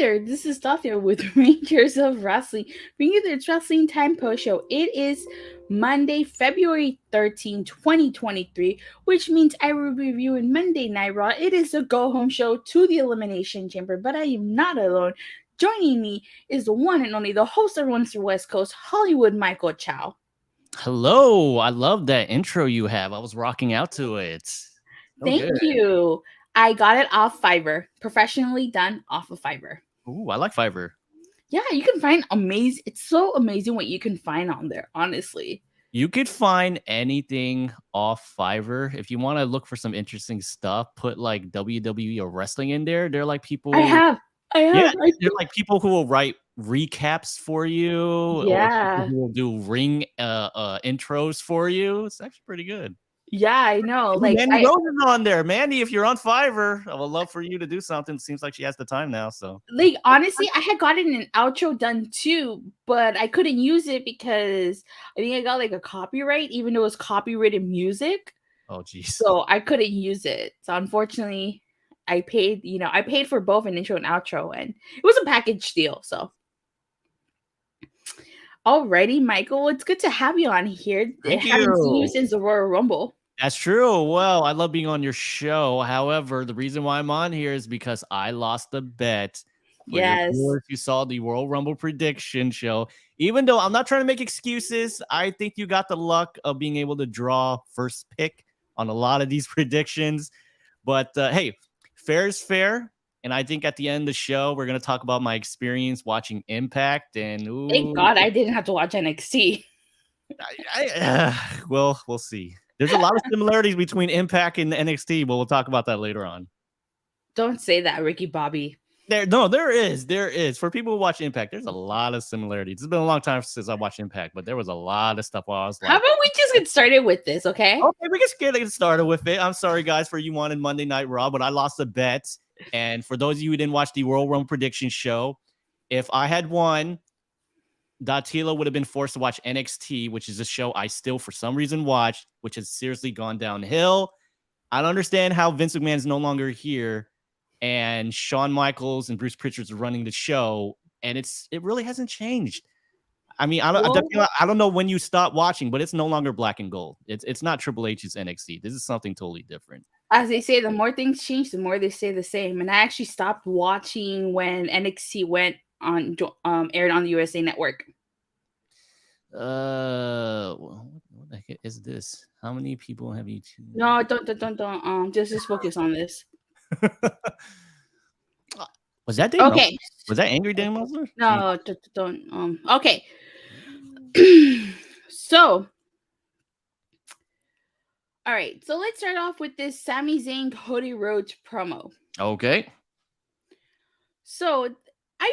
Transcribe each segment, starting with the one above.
there, this is Datila with Rangers of Wrestling, bringing you the Wrestling Time Post Show. It is Monday, February 13, 2023, which means I will be reviewing Monday Night Raw. It is a go-home show to the Elimination Chamber, but I am not alone. Joining me is the one and only, the host that runs the West Coast, Hollywood Michael Chow. Hello, I love that intro you have. I was rocking out to it. Thank you. I got it off Fiverr, professionally done off of Fiverr. Ooh, I like Fiverr. Yeah, you can find amazing. It's so amazing what you can find on there, honestly. You could find anything off Fiverr. If you want to look for some interesting stuff, put like WWE or wrestling in there. They're like people. I have. Yeah, they're like people who will write recaps for you. Yeah. Or people who will do ring intros for you. It's actually pretty good. Yeah, I know. Like Mandy Rose is on there. Mandy, if you're on Fiverr, I would love for you to do something. Seems like she has the time now. So, like, honestly, I had gotten an outro done too, but I couldn't use it because I think I got like a copyright, even though it was copyrighted music. Oh, geez. So I couldn't use it. So unfortunately, I paid for both an intro and outro, and it was a package deal. So. Alrighty, Michael, it's good to have you on here. Thank you. Haven't seen you since the Royal Rumble. That's true. Well, I love being on your show. However, the reason why I'm on here is because I lost the bet. Yes. You saw the Royal Rumble prediction show. Even though I'm not trying to make excuses, I think you got the luck of being able to draw first pick on a lot of these predictions. But hey, fair is fair. And I think at the end of the show, we're going to talk about my experience watching Impact. And thank God I didn't have to watch NXT. Well, we'll see. There's a lot of similarities between Impact and NXT, but we'll talk about that later on. Don't say that, Ricky Bobby. There is. For people who watch Impact, there's a lot of similarities. It's been a long time since I watched Impact, but there was a lot of stuff while I was like, how about we just get started with this, okay? Okay, we can get started with it. I'm sorry, guys, for you wanted Monday Night Raw, but I lost the bet. And for those of you who didn't watch the Royal Rumble prediction show, if I had won, Datila would have been forced to watch NXT, which is a show I still, for some reason, watched, which has seriously gone downhill. I don't understand how Vince McMahon is no longer here, and Shawn Michaels and Bruce Pritchard's running the show, and it really hasn't changed. I mean, I don't know when you stop watching, but it's no longer black and gold. It's not Triple H's NXT. This is something totally different. As they say, the more things change, the more they stay the same. And I actually stopped watching when NXT went on aired on the USA Network. What the heck is this? How many people have you tuned? No, don't. Just focus on this. Was that Dave? Okay. Was that Angry Dave Meltzer? No, don't. Okay. So. All right, so let's start off with this Sami Zayn Cody Rhodes promo. Okay. So I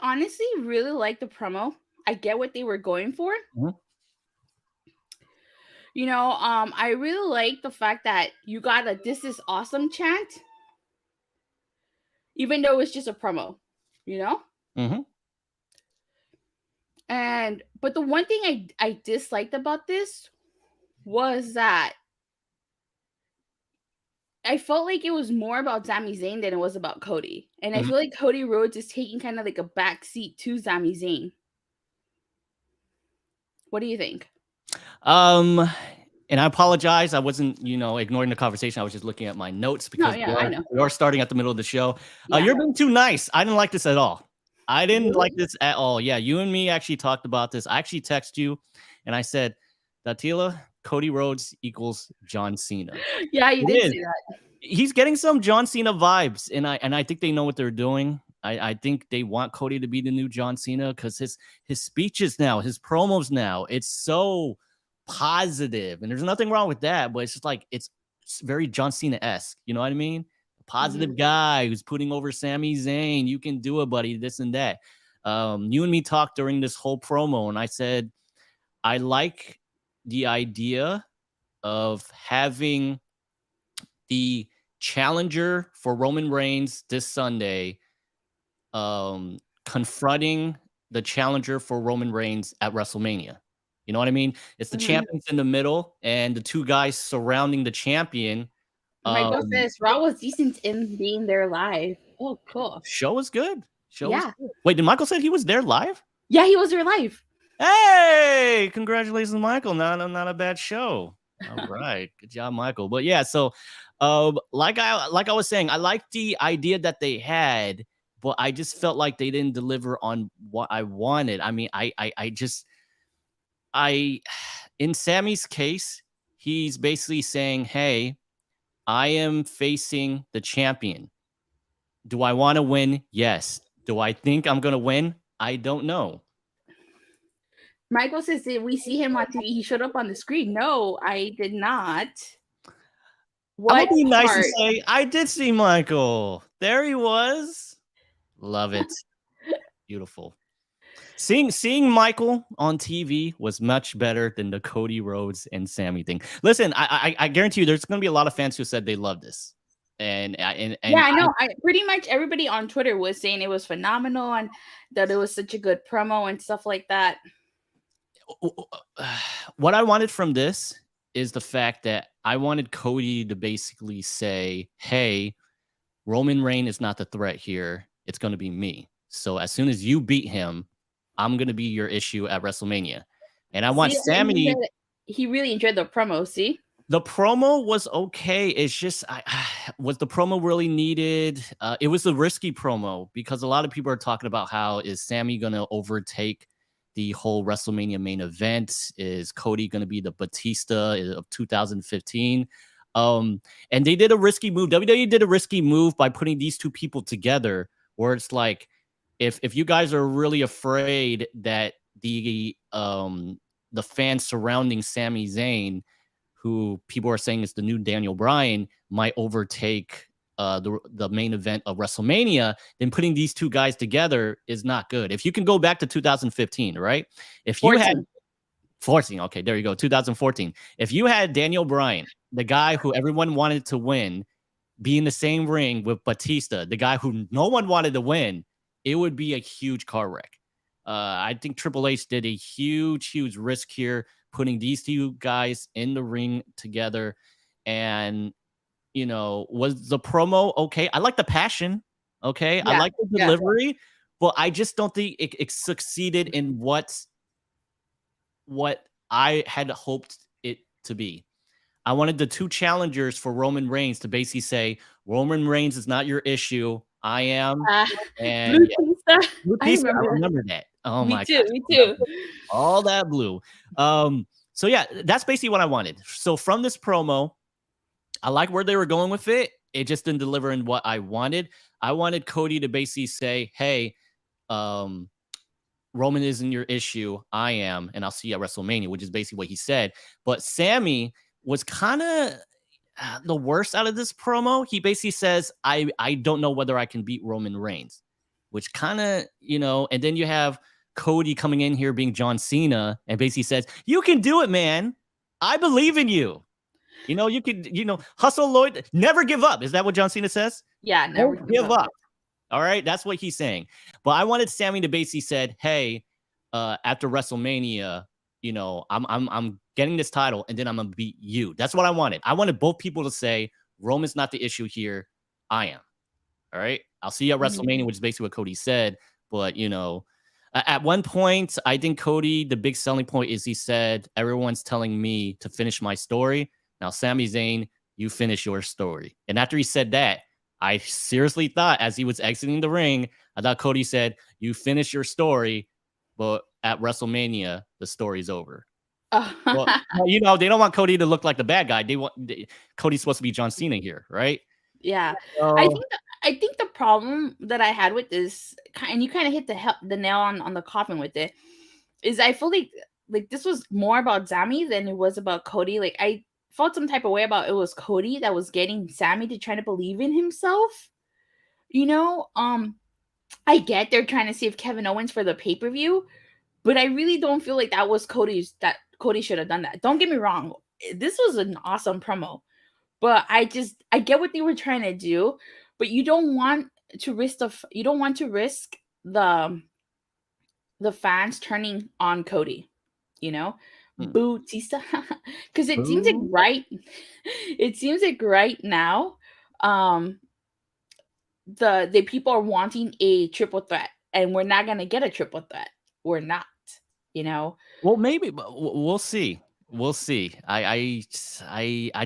honestly really like the promo. I get what they were going for. Mm-hmm. I really like the fact that you got a "This is awesome" chant, even though it's just a promo, Mm-hmm. But the one thing I disliked about this was that I felt like it was more about Sami Zayn than it was about Cody. And I feel like Cody Rhodes is taking kind of like a backseat to Sami Zayn. What do you think? And I apologize. I wasn't, ignoring the conversation. I was just looking at my notes because we are starting at the middle of the show. You're being too nice. I didn't like this at all. I didn't like this at all. Yeah, you and me actually talked about this. I actually texted you, and I said, Datila, Cody Rhodes equals John Cena. Yeah, you did say that. He's getting some John Cena vibes, and I think they know what they're doing. I think they want Cody to be the new John Cena because his speeches now, his promos now, it's so positive, and there's nothing wrong with that, but it's just like it's very John Cena-esque. You know what I mean? Positive guy who's putting over Sami Zayn. You can do it, buddy. This and that. You and me talked during this whole promo, and I said I like the idea of having the challenger for Roman Reigns this Sunday confronting the challenger for Roman Reigns at WrestleMania. You know what I mean? It's the champions in the middle and the two guys surrounding the champion. My goodness, Raw was decent in being there live. Oh, cool. Show was good. Show was Yeah. good. Wait, did Michael say he was there live? Yeah, he was there live. Hey, congratulations, Michael. Not a bad show. All right. Good job, Michael. But yeah, so like I was saying, I like the idea that they had, but I just felt like they didn't deliver on what I wanted. I mean, I in Sammy's case, he's basically saying, "Hey, I am facing the champion. Do I want to win? Yes. Do I think I'm going to win? I don't know." Michael says, did we see him on TV? He showed up on the screen. No, I did not. I'm What gonna be nice and part? say I did see Michael. There he was. Love it. Beautiful. Seeing Michael on TV was much better than the Cody Rhodes and Sami thing. Listen, I guarantee you, there's gonna be a lot of fans who said they love this, and Yeah, I know. I pretty much everybody on Twitter was saying it was phenomenal and that it was such a good promo and stuff like that. What I wanted from this is the fact that I wanted Cody to basically say, "Hey, Roman Reigns is not the threat here. It's going to be me. So as soon as you beat him, I'm going to be your issue at WrestleMania." And I want See, Sami. he really enjoyed the promo. See, The promo was okay. It's just, was the promo really needed? It was a risky promo because a lot of people are talking about how is Sami going to overtake the whole WrestleMania main event? Is Cody going to be the Batista of 2015? And they did a risky move. WWE did a risky move by putting these two people together, where it's like, if you guys are really afraid that the fans surrounding Sami Zayn, who people are saying is the new Daniel Bryan, might overtake the main event of WrestleMania, then putting these two guys together is not good. If you can go back to 2015, right? If you 14. had 14, okay, there you go, 2014. If you had Daniel Bryan, the guy who everyone wanted to win, be in the same ring with Batista, the guy who no one wanted to win, it would be a huge car wreck. I think Triple H did a huge risk here, putting these two guys in the ring together. And, was the promo okay? I like the passion. Okay. I Yeah, like the delivery, but I just don't think it succeeded in what I had hoped it to be. I wanted the two challengers for Roman Reigns to basically say, Roman Reigns is not your issue. I am. And Blue I I remember that. Oh me my too. gosh. Me too. All that blue. So yeah, that's basically what I wanted. So from this promo, I like where they were going with it. It just didn't deliver in what I wanted. I wanted Cody to basically say, "Hey, Roman isn't your issue. I am, and I'll see you at WrestleMania," which is basically what he said. But Sami was kind of the worst out of this promo. He basically says, I don't know whether I can beat Roman Reigns," which kind of, and then you have Cody coming in here being John Cena and basically says, "You can do it, man. I believe in you. You could, hustle, Lloyd, never give up." Is that what John Cena says? Yeah, never give up. All right, that's what he's saying. But I wanted Sami to basically said, "Hey, after WrestleMania, I'm getting this title, and then I'm gonna beat you." That's what I wanted. I wanted both people to say, "Roman's not the issue here. I am." All right, I'll see you at WrestleMania, which is basically what Cody said. But at one point, I think Cody, the big selling point is he said, "Everyone's telling me to finish my story. Now, Sami Zayn, you finish your story." And after he said that, I seriously thought, as he was exiting the ring, I thought Cody said, "You finish your story, but at WrestleMania, the story's over." Well, they don't want Cody to look like the bad guy. Cody's supposed to be John Cena here, right? Yeah, So, I think the problem that I had with this, and you kind of hit the nail on the coffin with it, is I feel like this was more about Sami than it was about Cody. Like I felt some type of way about it was Cody that was getting Sami to try to believe in himself. I get they're trying to save Kevin Owens for the pay-per-view, but I really don't feel like that Cody should have done that. Don't get me wrong. This was an awesome promo. But I get what they were trying to do, but you don't want to risk the fans turning on Cody, Bautista, because it seems like right now, the people are wanting a triple threat, and we're not gonna get a triple threat. We're not, you know. Well, maybe, but we'll see. We'll see. I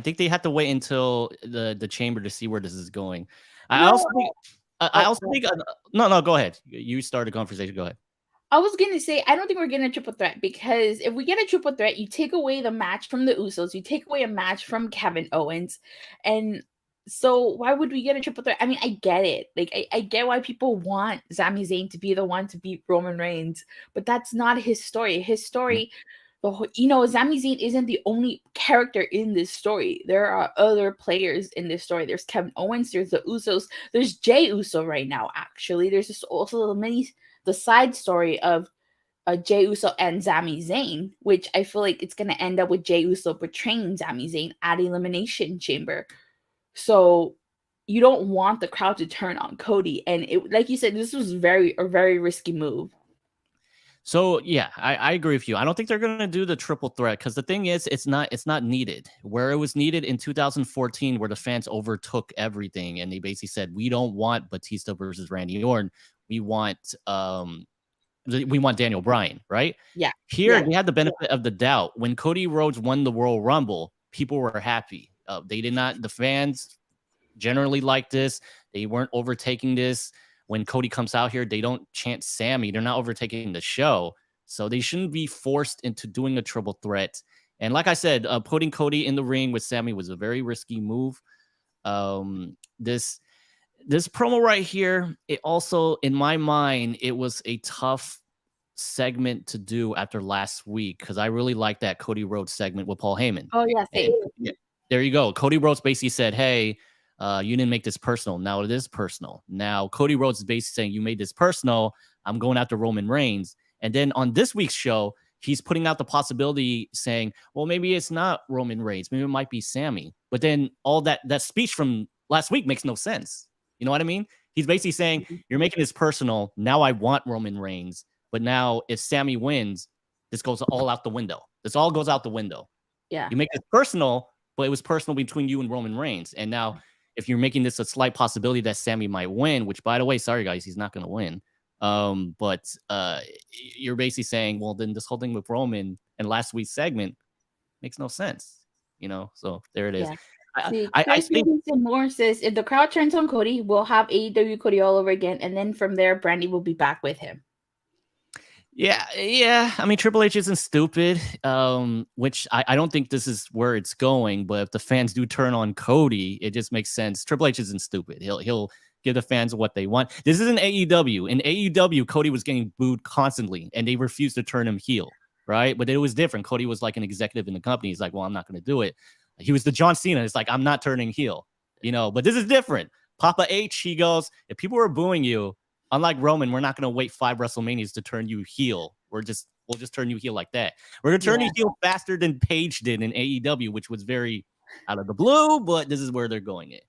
think they have to wait until the chamber to see where this is going. I No, also think. I oh, also think. No. Go ahead. You start a conversation. Go ahead. I was gonna say I don't think we're getting a triple threat, because if we get a triple threat, you take away the match from the Usos, you take away a match from Kevin Owens, and so why would we get a triple threat? I mean, I get it. Like I get why people want Sami Zayn to be the one to beat Roman Reigns, but that's not his story. His Mhm. story, Sami Zayn isn't the only character in this story. There are other players in this story. There's Kevin Owens, there's the Usos, there's Jey Uso right now. Actually, there's just also the side story of Jey Uso and Sami Zayn, which I feel like it's going to end up with Jey Uso betraying Sami Zayn at Elimination Chamber. So you don't want the crowd to turn on Cody, and it, like you said, this was a very risky move. So yeah, I agree with you. I don't think they're gonna do the triple threat because the thing is, it's not needed. Where it was needed in 2014, where the fans overtook everything and they basically said, we don't want Batista versus Randy Orton. We want Daniel Bryan, right? Yeah, Here yeah, they had the benefit of the doubt. When Cody Rhodes won the Royal Rumble, people were happy. They did not. The fans generally like this. They weren't overtaking this. When Cody comes out here, they don't chant Sammy. They're not overtaking the show. So they shouldn't be forced into doing a triple threat. And like I said, putting Cody in the ring with Sammy was a very risky move. This promo right here, it also, in my mind, it was a tough segment to do after last week because I really like that Cody Rhodes segment with Paul Heyman. oh yeah, And same. yeah, there you go. Cody Rhodes basically said, hey, you didn't make this personal. Now it is personal. Now Cody Rhodes is basically saying, you made this personal. I'm going after Roman Reigns. And then on this week's show, he's putting out the possibility saying, well, maybe it's not Roman Reigns. Maybe it might be Sammy. But then all that speech from last week makes no sense. You know what I mean? He's basically saying, you're making this personal. Now I want Roman Reigns. But now if Sammy wins, this goes all out the window. This all goes out the window. Yeah, You make it personal, but it was personal between you and Roman Reigns. And now if you're making this a slight possibility that Sammy might win, which by the way, sorry guys, he's not going to win. But you're basically saying, well, then this whole thing with Roman and last week's segment makes no sense, So there it is. yeah. I, See, I Chris think Moore says if the crowd turns on Cody, we'll have AEW Cody all over again, and then from there, Brandy will be back with him. Yeah. I mean, Triple H isn't stupid, which I don't think this is where it's going. But if the fans do turn on Cody, it just makes sense. Triple H isn't stupid. He'll give the fans what they want. This isn't AEW. In AEW, Cody was getting booed constantly, and they refused to turn him heel, right? But it was different. Cody was like an executive in the company. He's like, well, I'm not going to do it. He was the John Cena. It's like, I'm not turning heel, But this is different. Papa H, he goes, if people are booing you, unlike Roman, we're not going to wait 5 WrestleManias to turn you heel. We'll just turn you heel like that. We're going to turn you heel faster than Paige did in AEW, which was very out of the blue, but this is where they're going it.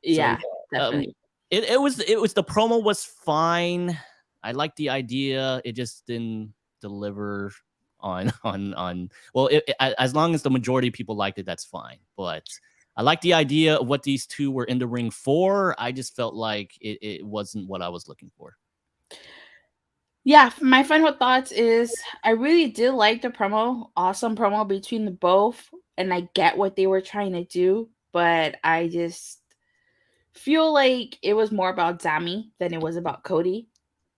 Yeah, definitely. It was the promo was fine. I liked the idea. It just didn't deliver on well, as long as the majority of people liked it, that's fine. But I like the idea of what these two were in the ring for. I just felt like it wasn't what I was looking for. Yeah, my final thoughts is I really did like the promo. Awesome promo between the both, and I get what they were trying to do, but I just feel like it was more about Sami than it was about Cody.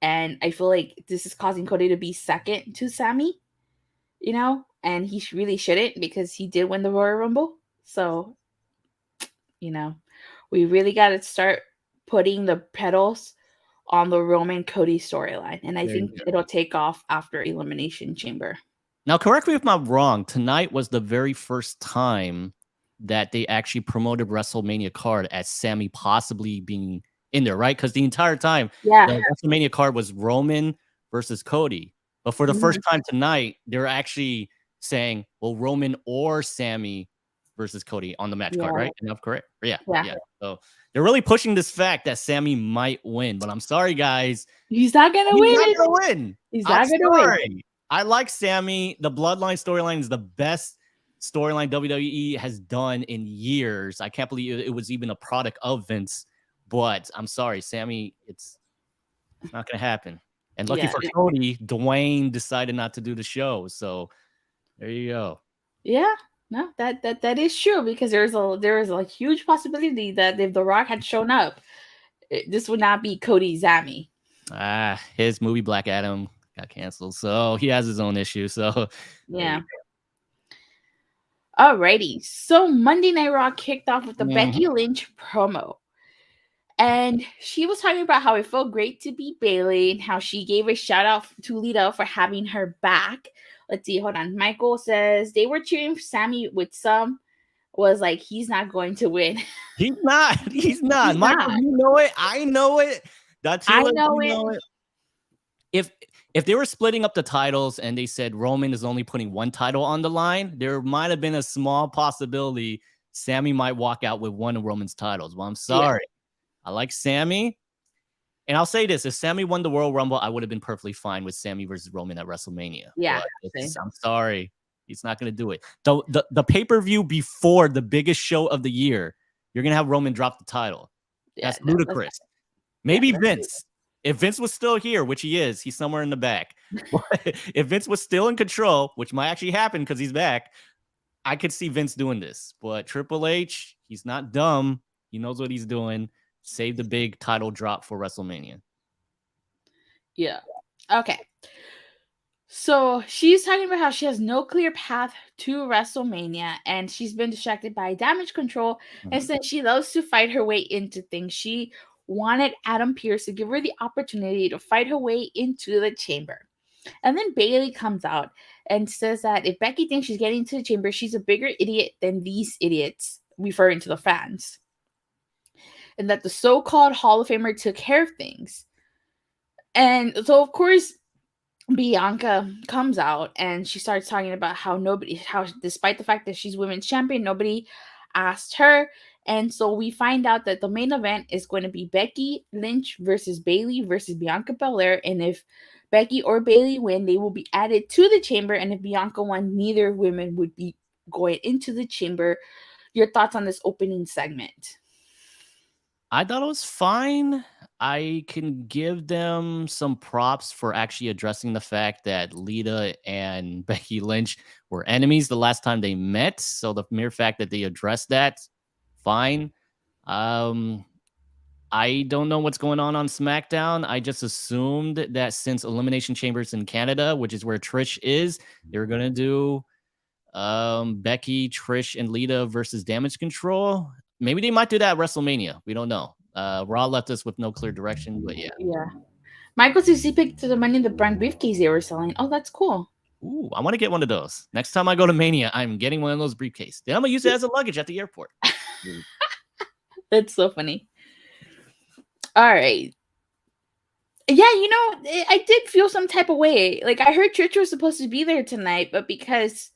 And I feel like this is causing Cody to be second to Sami, and he really shouldn't because he did win the Royal Rumble. So, we really got to start putting the pedals on the Roman Cody storyline. And I think it'll take off after Elimination Chamber. Now, correct me if I'm wrong. Tonight was the very first time that they actually promoted WrestleMania card as Sami possibly being in there, right? Because the entire time, the WrestleMania card was Roman versus Cody. But for the first time tonight, they're actually saying, well, Roman or Sami versus Cody on the match card, right? Enough correct? Yeah. So they're really pushing this fact that Sami might win. But I'm sorry, guys. He's not going to win. He's not going to win. He's not going to win. I like Sami. The Bloodline storyline is the best storyline WWE has done in years. I can't believe it was even a product of Vince. But I'm sorry, Sami, it's not going to happen. And lucky Yeah, for Cody, Dwayne decided not to do the show. So there you go. yeah. No, that is true because there is a huge possibility that if The Rock had shown up, this would not be Cody Zami. His movie Black Adam got canceled, so he has his own issue. So there Yeah. you Alrighty. So Monday Night Raw kicked off with the go. Becky Lynch promo. And she was talking about how it felt great to beat Bayley and how she gave a shout out to Lita for having her back. Let's see, hold on. Michael says they were cheering for Sami with some was like he's not going to win. He's not. He's not. He's Michael, not. you know it. I know it. I Datila, know you it. know it. If they were splitting up the titles and they said Roman is only putting one title on the line, there might have been a small possibility Sami might walk out with one of Roman's titles. Well, I'm sorry. Yeah. I like Sami. And I'll say this, if Sami won the Royal Rumble, I would have been perfectly fine with Sami versus Roman at WrestleMania. Yeah. I'm sorry. He's not going to do it. The pay-per-view before the biggest show of the year, you're going to have Roman drop the title. Yeah, that's ludicrous. Maybe Vince. If Vince was still here, which he is, he's somewhere in the back. If Vince was still in control, which might actually happen because he's back, I could see Vince doing this. But Triple H, he's not dumb. He knows what he's doing. Save the big title drop for WrestleMania. Yeah. Okay. So she's talking about how she has no clear path to WrestleMania and she's been distracted by damage control. And since she loves to fight her way into things, she wanted Adam Pearce to give her the opportunity to fight her way into the chamber. And then Bayley comes out and says that if Becky thinks she's getting to the chamber, she's a bigger idiot than these idiots, referring to the fans. And that the so-called Hall of Famer took care of things. And so, of course, Bianca comes out and she starts talking about how despite the fact that she's women's champion, nobody asked her. And so we find out that the main event is going to be Becky Lynch versus Bayley versus Bianca Belair. And if Becky or Bayley win, they will be added to the chamber. And if Bianca won, neither women would be going into the chamber. Your thoughts on this opening segment? I thought it was fine. I can give them some props for actually addressing the fact that Lita and Becky Lynch were enemies the last time they met. So the mere fact that they addressed that, fine. I don't know what's going on SmackDown. I just assumed that since Elimination Chamber's in Canada, which is where Trish is, they were going to do Becky, Trish, and Lita versus Damage Control. Maybe they might do that at WrestleMania. We don't know. Raw left us with no clear direction, but yeah. Yeah. Michael says he picked the Money in the Bank briefcase they were selling. Oh, that's cool. Ooh, I want to get one of those. Next time I go to Mania, I'm getting one of those briefcases. Then I'm going to use it as a luggage at the airport. That's so funny. All right. Yeah, I did feel some type of way. Like, I heard Trish was supposed to be there tonight, but because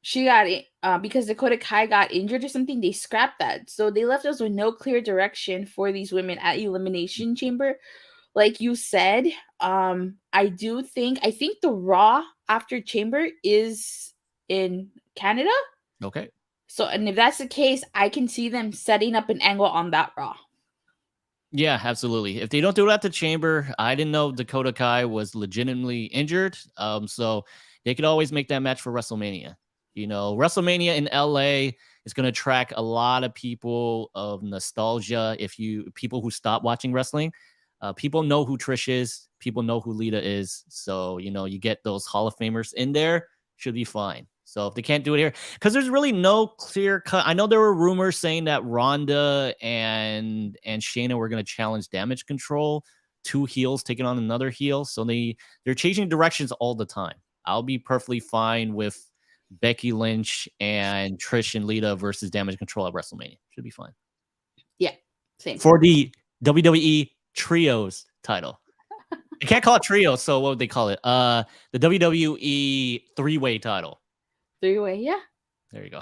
she got it because Dakota Kai got injured or something, they scrapped that. So they left us with no clear direction for these women at Elimination Chamber. Like you said, I think the Raw after Chamber is in Canada. Okay. So, and if that's the case, I can see them setting up an angle on that Raw. Yeah, absolutely. If they don't do it at the Chamber, I didn't know Dakota Kai was legitimately injured. So they could always make that match for WrestleMania. WrestleMania in LA is going to attract a lot of people of nostalgia. People who stop watching wrestling, people know who Trish is. People know who Lita is. So, you get those Hall of Famers in there, should be fine. So if they can't do it here, because there's really no clear cut. I know there were rumors saying that Ronda and Shayna were going to challenge Damage Control, two heels taking on another heel. So they're changing directions all the time. I'll be perfectly fine with Becky Lynch and Trish and Lita versus Damage Control at WrestleMania. Should be fine. Yeah, same. For the WWE Trios title. You can't call it Trios, so what would they call it? The WWE three-way title. Three-way, yeah. There you go.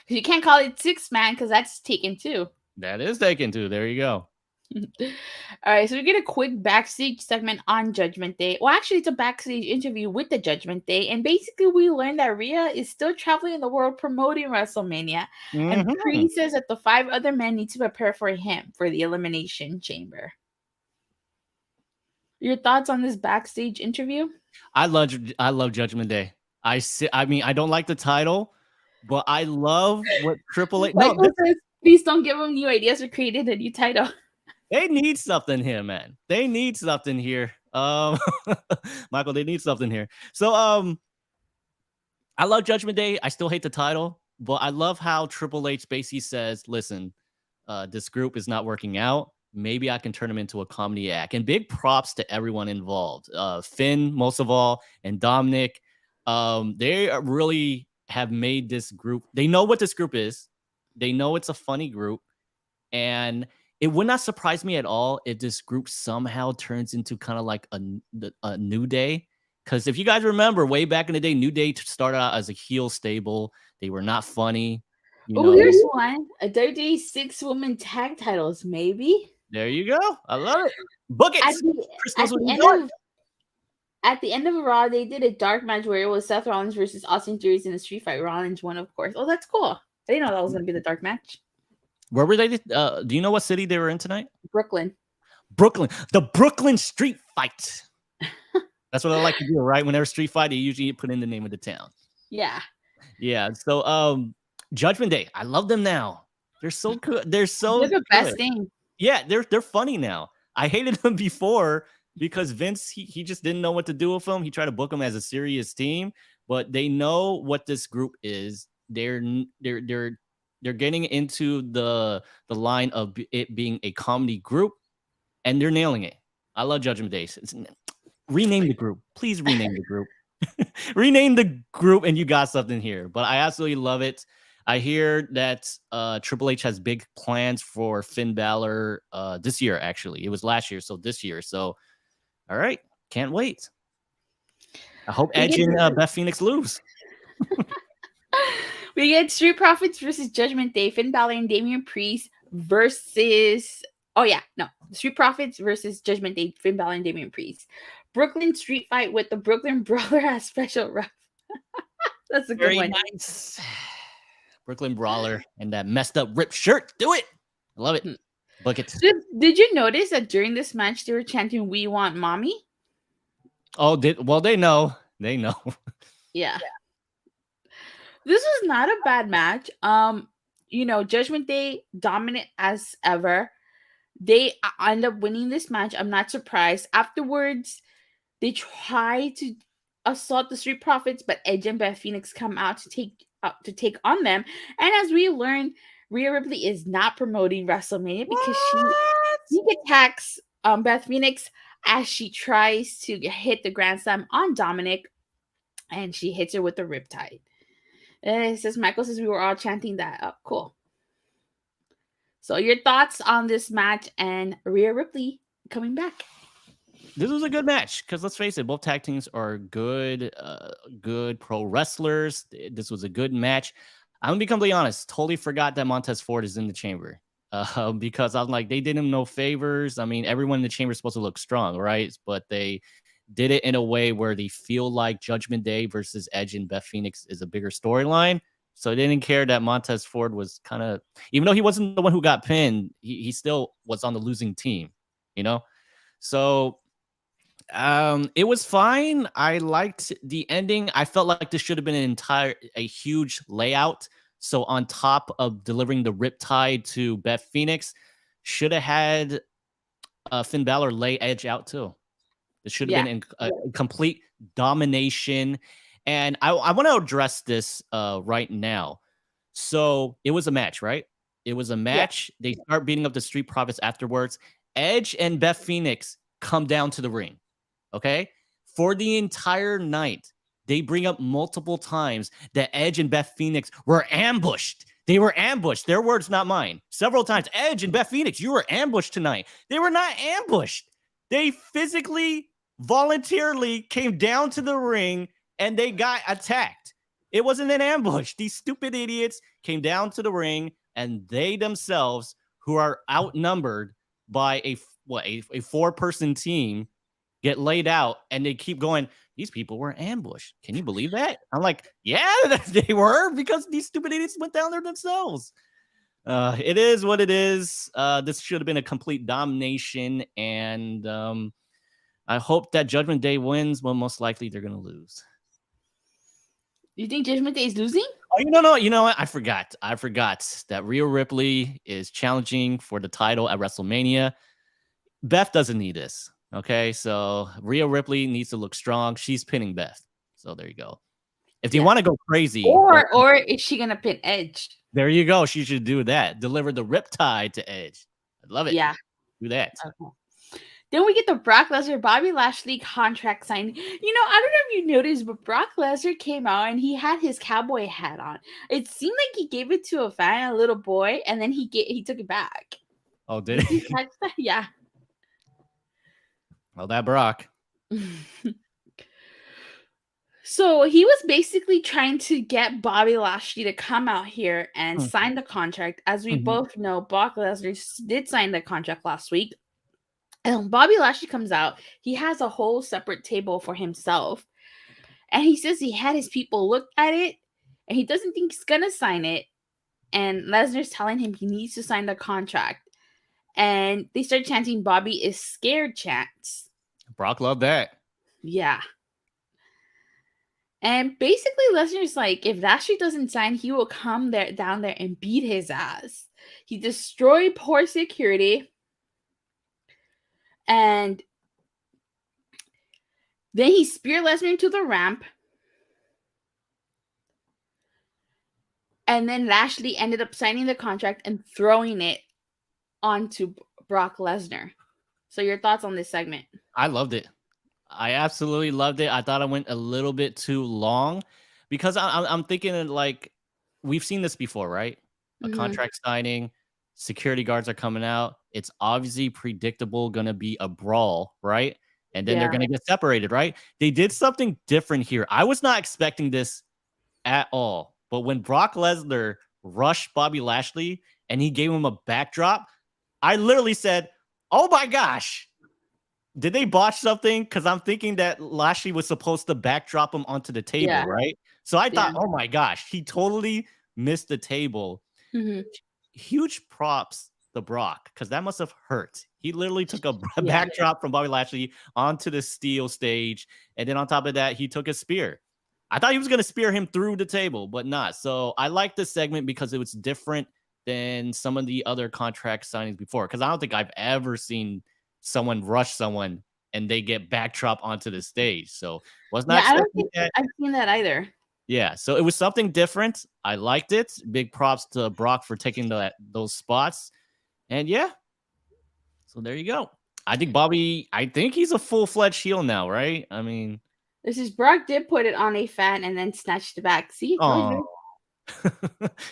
You can't call it six-man because that's taken too. That is taken too. There you go. All right, so we get a quick backstage segment on Judgment Day. Well, actually, it's a backstage interview with the Judgment Day, and basically, we learned that Rhea is still traveling in the world promoting WrestleMania, and Mhm. Priest says that the 5 other men need to prepare for him for the Elimination Chamber. Your thoughts on this backstage interview? I love Judgment Day. I mean, I don't like the title, but I love what Triple H. No, Michael says, please don't give him new ideas or created a new title. they need something here, man. They need something here. Michael, they need something here. So, I love Judgment Day. I still hate the title, but I love how Triple H basically says, "Listen, this group is not working out. Maybe I can turn them into a comedy act." And big props to everyone involved. Finn, most of all, and Dominic. They really have made this group. They know what this group is. They know it's a funny group, and it would not surprise me at all if this group somehow turns into kind of like a New Day. Because if you guys remember, way back in the day, New Day started out as a heel stable. They were not funny. You Oh, know, here's one. A WWE 6-woman tag titles, maybe. there you go. I love it. Book it. At the, Chris at knows what the he's end doing. of at the end of Raw, they did a dark match where it was Seth Rollins versus Austin Theory in a street fight. Rollins won, of course. Oh, that's cool. I didn't know that was going to be the dark match. Where were they? Do you know what city they were in tonight? Brooklyn. Brooklyn. The Brooklyn Street Fight. That's what I like to do, right? Whenever street fight, they usually put in the name of the town. Yeah. Yeah. So, Judgment Day. I love them now. They're so good. They're They're the best thing. Yeah, they're funny now. I hated them before because Vince he just didn't know what to do with them. He tried to book them as a serious team, but they know what this group is. They're getting into the line of it being a comedy group, and they're nailing it. I love Judgment Day. Rename the group, please. Rename the group. Rename the group, and you got something here. But I absolutely love it. I hear that Triple H has big plans for Finn Balor this year. Actually, it was last year, so this year. So, all right, can't wait. I hope Edge and Beth Phoenix lose. We get Street Profits versus Judgment Day. Finn Balor and Damian Priest versus. Oh yeah, no, Street Profits versus Judgment Day. Finn Balor and Damian Priest. Brooklyn Street Fight with the Brooklyn Brawler as special ref. That's a good Very one. nice. Brooklyn Brawler and that messed up ripped shirt. Do it. I love it. Book it. Did you notice that during this match they were chanting "We want mommy"? Oh, they know. They know. Yeah. This was not a bad match. Judgment Day dominant as ever. They end up winning this match. I'm not surprised. Afterwards, they try to assault the Street Profits, but Edge and Beth Phoenix come out to take on them. And as we learn, Rhea Ripley is not promoting WrestleMania because she attacks Beth Phoenix as she tries to hit the Grand Slam on Dominic, and she hits her with the Riptide. And it says Michael says we were all chanting that up. Cool. So your thoughts on this match and Rhea Ripley coming back? This was a good match because let's face it, both tag teams are good pro wrestlers. This was a good match. I'm gonna be completely honest. Totally forgot that Montez Ford is in the chamber because I'm like, they did him no favors. I mean, everyone in the chamber is supposed to look strong, right? But they did it in a way where they feel like Judgment Day versus Edge and Beth Phoenix is a bigger storyline. So they didn't care that Montez Ford was kind of, even though he wasn't the one who got pinned, he still was on the losing team, you know? So it was fine. I liked the ending. I felt like this should have been a huge layout. So on top of delivering the Riptide to Beth Phoenix, should have had Finn Balor lay Edge out too. It should have been in complete domination. And I want to address this right now. So it was a match, right? It was a match. Yeah. They start beating up the Street Profits afterwards. Edge and Beth Phoenix come down to the ring. Okay? For the entire night, they bring up multiple times that Edge and Beth Phoenix were ambushed. They were ambushed. Their words, not mine. Several times. Edge and Beth Phoenix, you were ambushed tonight. They were not ambushed. They physically, voluntarily came down to the ring and they got attacked. It wasn't an ambush. These stupid idiots came down to the ring and they themselves, who are outnumbered by a 4-person team get laid out, and they keep going, these people were ambushed. Can you believe that? I'm like, yeah, they were, because these stupid idiots went down there themselves. It is what it is. This should have been a complete domination, and I hope that Judgment Day wins, but most likely they're going to lose. You think Judgment Day is losing? Oh, you know what? I forgot that Rhea Ripley is challenging for the title at WrestleMania. Beth doesn't need this. Okay, so Rhea Ripley needs to look strong. She's pinning Beth. So there you go. If you want to go crazy, or is she gonna pin Edge? There you go. She should do that. Deliver the Riptide to Edge. I love it. Yeah, do that. Okay. Then we get the Brock Lesnar Bobby Lashley contract signed. You know, I don't know if you noticed, but Brock Lesnar came out and he had his cowboy hat on. It seemed like he gave it to a fan, a little boy, and then he took it back. Oh, did he? Catch that? Yeah. Well, that Brock. So he was basically trying to get Bobby Lashley to come out here and sign the contract. As we both know, Brock Lesnar did sign the contract last week. And when Bobby Lashley comes out, he has a whole separate table for himself. And he says he had his people look at it, and he doesn't think he's going to sign it. And Lesnar's telling him he needs to sign the contract. And they start chanting, Bobby is scared chants. Brock loved that. Yeah. And basically, Lesnar's like, if Lashley doesn't sign, he will come down there and beat his ass. He destroyed poor security. And then he speared Lesnar into the ramp. And then Lashley ended up signing the contract and throwing it onto Brock Lesnar. So your thoughts on this segment? I loved it. I absolutely loved it. I thought I went a little bit too long because I'm thinking like we've seen this before, right? A contract signing, security guards are coming out. It's obviously predictable going to be a brawl, right? And then they're going to get separated, right? They did something different here. I was not expecting this at all. But when Brock Lesnar rushed Bobby Lashley and he gave him a backdrop, I literally said, oh my gosh, did they botch something? Because I'm thinking that Lashley was supposed to backdrop him onto the table, right? So I thought, oh my gosh, he totally missed the table. Huge props to Brock, because that must have hurt. He literally took a backdrop from Bobby Lashley onto the steel stage. And then on top of that, he took a spear. I thought he was going to spear him through the table, but not. So I like this segment because it was different than some of the other contract signings before. Because I don't think I've ever seen someone rush someone and they get backdrop onto the stage. So was not. I don't think I've seen that either. Yeah, so it was something different. I liked it. Big props to Brock for taking those spots. And yeah, so there you go. I think Bobby, I think he's a full-fledged heel now, right? I mean, this is Brock did put it on a fan and then snatched it back. See?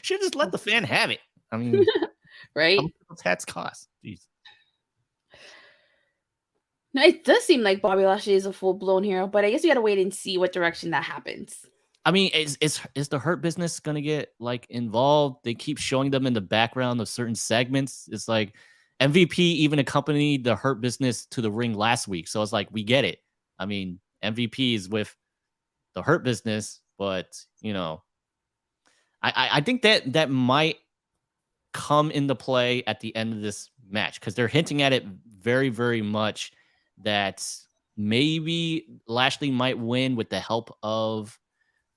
Should just let the fan have it. I mean, right? How much those hats cost? Jeez. No, it does seem like Bobby Lashley is a full-blown hero, but I guess we got to wait and see what direction that happens. I mean, is the Hurt Business gonna get like involved? They keep showing them in the background of certain segments. It's like MVP even accompanied the Hurt Business to the ring last week, so it's like we get it. I mean, MVP is with the Hurt Business, but you know, I think that might come into play at the end of this match because they're hinting at it very, very much that maybe Lashley might win with the help of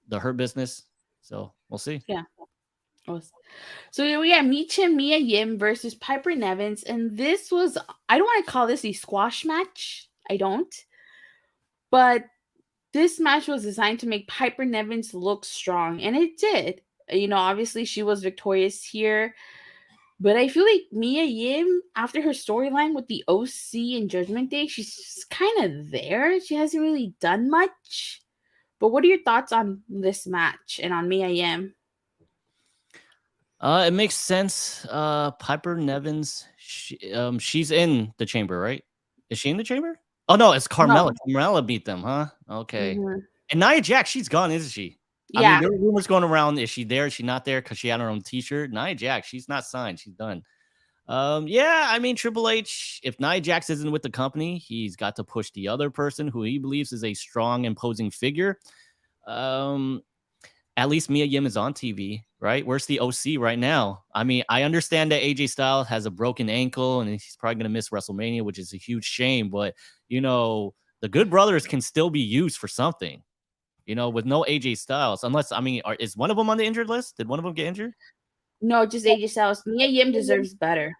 the Hurt Business. So we'll see. Yeah. So we have Michin Mia Yim versus Piper Nevins. And this was, I don't want to call this a squash match. I don't. But this match was designed to make Piper Nevins look strong. And it did. You know, obviously she was victorious here. But I feel like Mia Yim, after her storyline with the OC and Judgment Day, she's just kind of there. She hasn't really done much. But what are your thoughts on this match and on Mia Yim? It makes sense. Piper Nevins, she's in the chamber, right? Is she in the chamber? Oh, no, it's Carmella. No. Carmella beat them, huh? Okay. And Nia Jax, she's gone, isn't she? Yeah. I mean, there were rumors going around. Is she there? Is she not there? Because she had her own t-shirt. Nia Jax, she's not signed. She's done. Yeah, I mean, Triple H, if Nia Jax isn't with the company, he's got to push the other person who he believes is a strong, imposing figure. Um, at least Mia Yim is on TV, right? Where's the OC right now? I mean, I understand that AJ Styles has a broken ankle and he's probably going to miss WrestleMania, which is a huge shame. But, the Good Brothers can still be used for something, with no AJ Styles. Unless, I mean, is one of them on the injured list? Did one of them get injured? No, just AJ Styles. Mia Yim deserves better.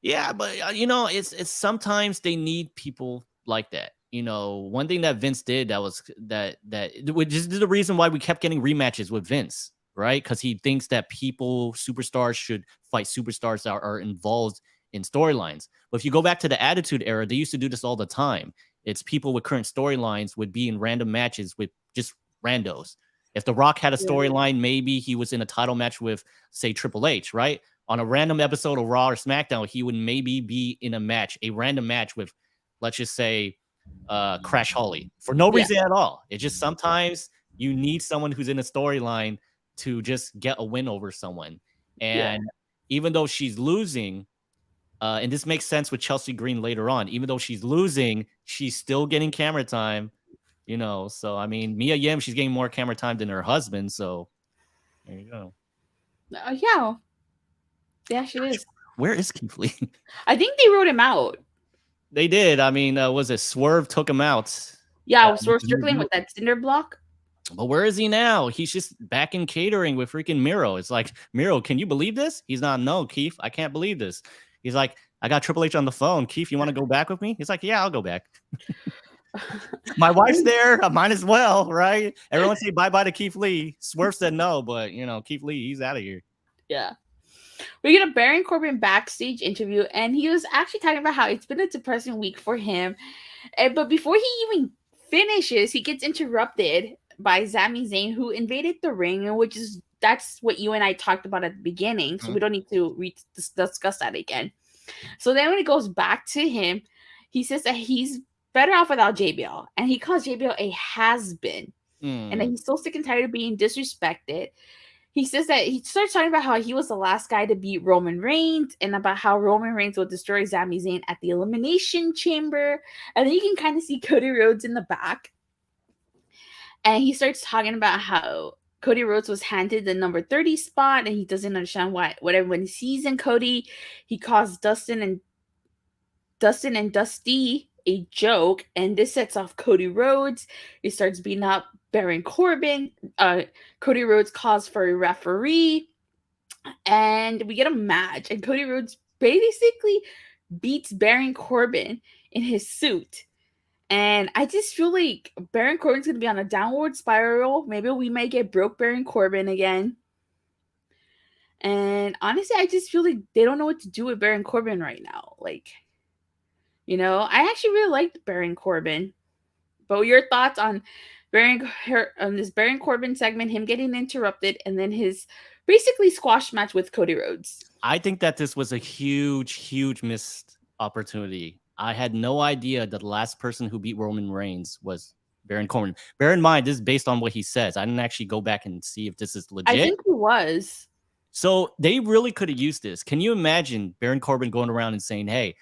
Yeah, but it's sometimes they need people like that. One thing that Vince did which is the reason why we kept getting rematches with Vince, right? Because he thinks that superstars should fight superstars that are involved in storylines. But if you go back to the Attitude Era, they used to do this all the time. It's people with current storylines would be in random matches with just randos. If The Rock had a storyline, maybe he was in a title match with, say, Triple H, right? On a random episode of Raw or SmackDown, he would maybe be in a random match with, let's just say, Crash Holly for no reason at all. It's just sometimes you need someone who's in a storyline to just get a win over someone. And even though she's losing, and this makes sense with Chelsea Green later on, even though she's losing, she's still getting camera time, So, I mean, Mia Yim, she's getting more camera time than her husband. So there you go. Yeah, she is. Where is Keith Lee? I think they wrote him out. They did. I mean, was it Swerve took him out? Yeah, Swerve Strickland with that cinder block. But where is he now? He's just back in catering with freaking Miro. It's like, Miro, can you believe this? He's not, no, Keith, I can't believe this. He's like, I got Triple H on the phone. Keith, you want to go back with me? He's like, yeah, I'll go back. My wife's there. I might as well, right? Everyone say bye-bye to Keith Lee. Swerve said no, but, Keith Lee, he's out of here. Yeah. We get a Baron Corbin backstage interview, and he was actually talking about how it's been a depressing week for him. But before he even finishes, he gets interrupted by Sami Zayn, who invaded the ring, that's what you and I talked about at the beginning, so we don't need to discuss that again. So then when it goes back to him, he says that he's better off without JBL, and he calls JBL a has-been, and that he's so sick and tired of being disrespected. He says that he starts talking about how he was the last guy to beat Roman Reigns and about how Roman Reigns will destroy Sami Zayn at the Elimination Chamber. And then you can kind of see Cody Rhodes in the back. And he starts talking about how Cody Rhodes was handed the number 30 spot and he doesn't understand what everyone sees in Cody. He calls Dustin and Dusty a joke, and this sets off Cody Rhodes. He starts beating up Baron Corbin. Cody Rhodes calls for a referee, and we get a match, and Cody Rhodes basically beats Baron Corbin in his suit. And I just feel like Baron Corbin's going to be on a downward spiral. Maybe we might get broke Baron Corbin again. And honestly, I just feel like they don't know what to do with Baron Corbin right now. I actually really liked Baron Corbin. But your thoughts on this Baron Corbin segment, him getting interrupted, and then his basically squash match with Cody Rhodes? I think that this was a huge, huge missed opportunity. I had no idea that the last person who beat Roman Reigns was Baron Corbin. Bear in mind, this is based on what he says. I didn't actually go back and see if this is legit. I think he was. So they really could have used this. Can you imagine Baron Corbin going around and saying, hey,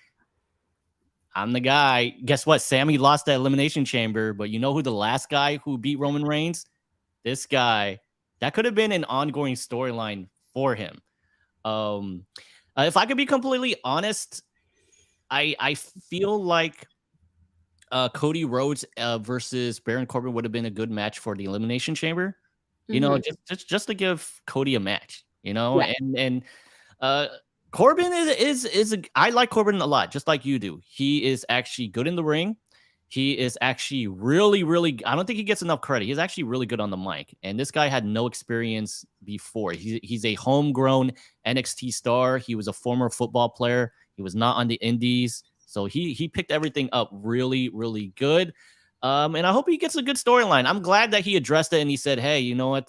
I'm the guy. Guess what? Sammy lost that Elimination Chamber, but you know who the last guy who beat Roman Reigns? This guy. That could have been an ongoing storyline for him. If I could be completely honest, I feel like Cody Rhodes versus Baron Corbin would have been a good match for the Elimination Chamber. Just to give Cody a match. And Corbin I like Corbin a lot, just like you do. He is actually good in the ring. He is actually really, really, I don't think he gets enough credit. He's actually really good on the mic. And this guy had no experience before. He's a homegrown NXT star. He was a former football player. He was not on the indies. So he picked everything up really, really good. And I hope he gets a good storyline. I'm glad that he addressed it and he said, hey, you know what?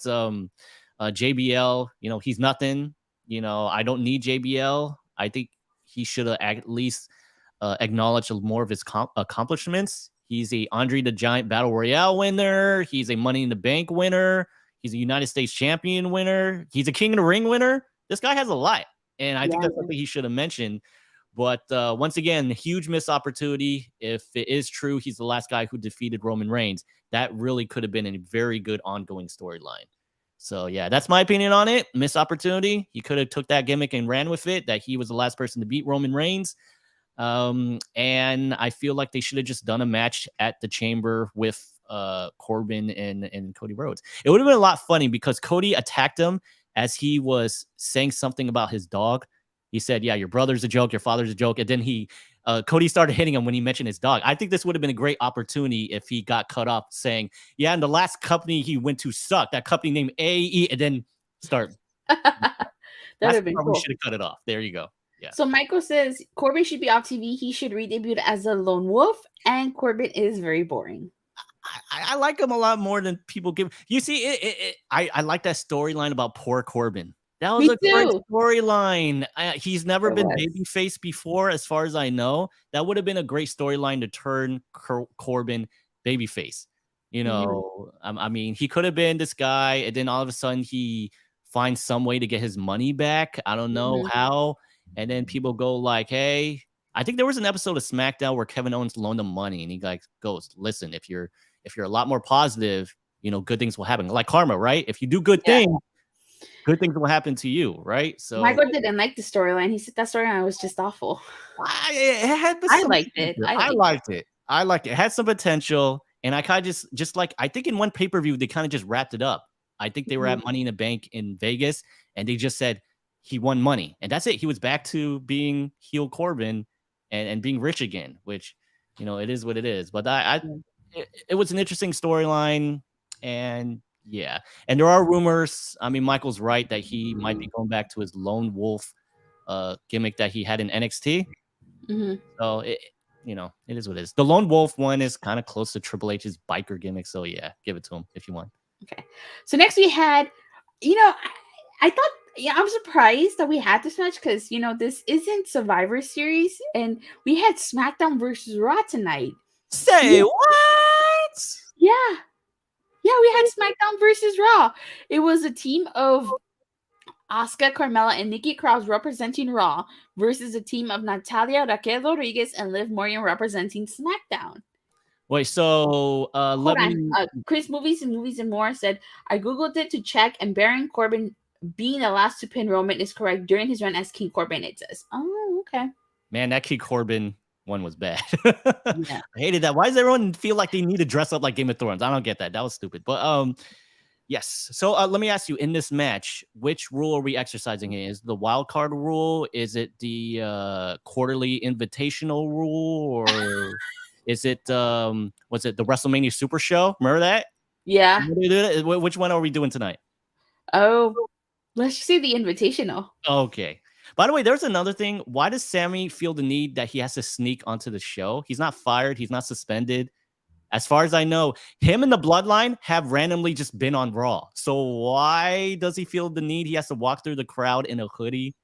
JBL, he's nothing. I don't need JBL. I think he should have at least acknowledged more of his accomplishments. He's a Andre the Giant Battle Royale winner. He's a Money in the Bank winner. He's a United States champion winner. He's a King of the Ring winner. This guy has a lot. And I think Yeah. that's something he should have mentioned. But once again, huge missed opportunity. If it is true, he's the last guy who defeated Roman Reigns. That really could have been a very good ongoing storyline. So yeah, that's my opinion on it. Missed opportunity. He could have took that gimmick and ran with it. That he was the last person to beat Roman Reigns. And I feel like they should have just done a match at the Chamber with Corbin and Cody Rhodes. It would have been a lot funny because Cody attacked him as he was saying something about his dog. He said, "Yeah, your brother's a joke, your father's a joke," and then Cody started hitting him when he mentioned his dog. I think this would have been a great opportunity if he got cut off saying, "Yeah, and the last company he went to sucked. That company named AE," and then start. That would That's have been how we cool. should have cut it off. There you go. Yeah. So Michael says Corbin should be off TV. He should re-debut as a lone wolf, and Corbin is very boring. I like him a lot more than people give. You see, I like that storyline about poor Corbin. That was Me a great too. storyline. He's never It been was. babyface before, as far as I know. That would have been a great storyline to turn Corbin babyface. You know, I mean, he could have been this guy, and then all of a sudden he finds some way to get his money back. I don't know how. And then people go like, "Hey," I think there was an episode of SmackDown where Kevin Owens loaned him money, and he like goes, "Listen, if you're a lot more positive, you know, good things will happen. Like karma, right? If you do good Yeah. things, good things will happen to you, right?" So Michael didn't like the storyline. He said that storyline was just awful. it had I some liked it. potential. I liked it. I liked it. It had some potential, and I kind of just like I think in one pay-per-view they kind of just wrapped it up. I think they were at Money in the Bank in Vegas, and they just said he won money, and that's it. He was back to being heel Corbin and being rich again, which you know it is what it is. But it was an interesting storyline, and yeah, and there are rumors. I mean, Michael's right that he might be going back to his lone wolf gimmick that he had in NXT. So you know, it is what it is. The lone wolf one is kind of close to Triple H's biker gimmick. So yeah, give it to him if you want. Okay. So next we had, I thought, yeah, I'm surprised that we had this match because, this isn't Survivor Series and we had SmackDown versus Raw tonight. Say Yeah. what? Yeah. Yeah, we had SmackDown versus Raw. It was a team of Asuka, Carmella, and Nikki Cross representing Raw versus a team of Natalya, Raquel Rodriguez, and Liv Morgan representing SmackDown. Wait, so Hold on. Chris Movies and More said, I googled it to check, and Baron Corbin being the last to pin Roman is correct during his run as King Corbin, it says. Oh, okay. Man, that King Corbin one was bad. Yeah. I hated that. Why does everyone feel like they need to dress up like Game of Thrones? I don't get that. That was stupid. But yes. So let me ask you, in this match, which rule are we exercising here? Is the wild card rule? Is it the quarterly invitational rule? Or is it was it the WrestleMania Super Show? Remember that? Yeah. Which one are we doing tonight? Oh, let's just say the invitational. Okay. By the way, there's another thing. Why does Sami feel the need that he has to sneak onto the show? He's not fired. He's not suspended. As far as I know, him and the Bloodline have randomly just been on Raw. So why does he feel the need he has to walk through the crowd in a hoodie?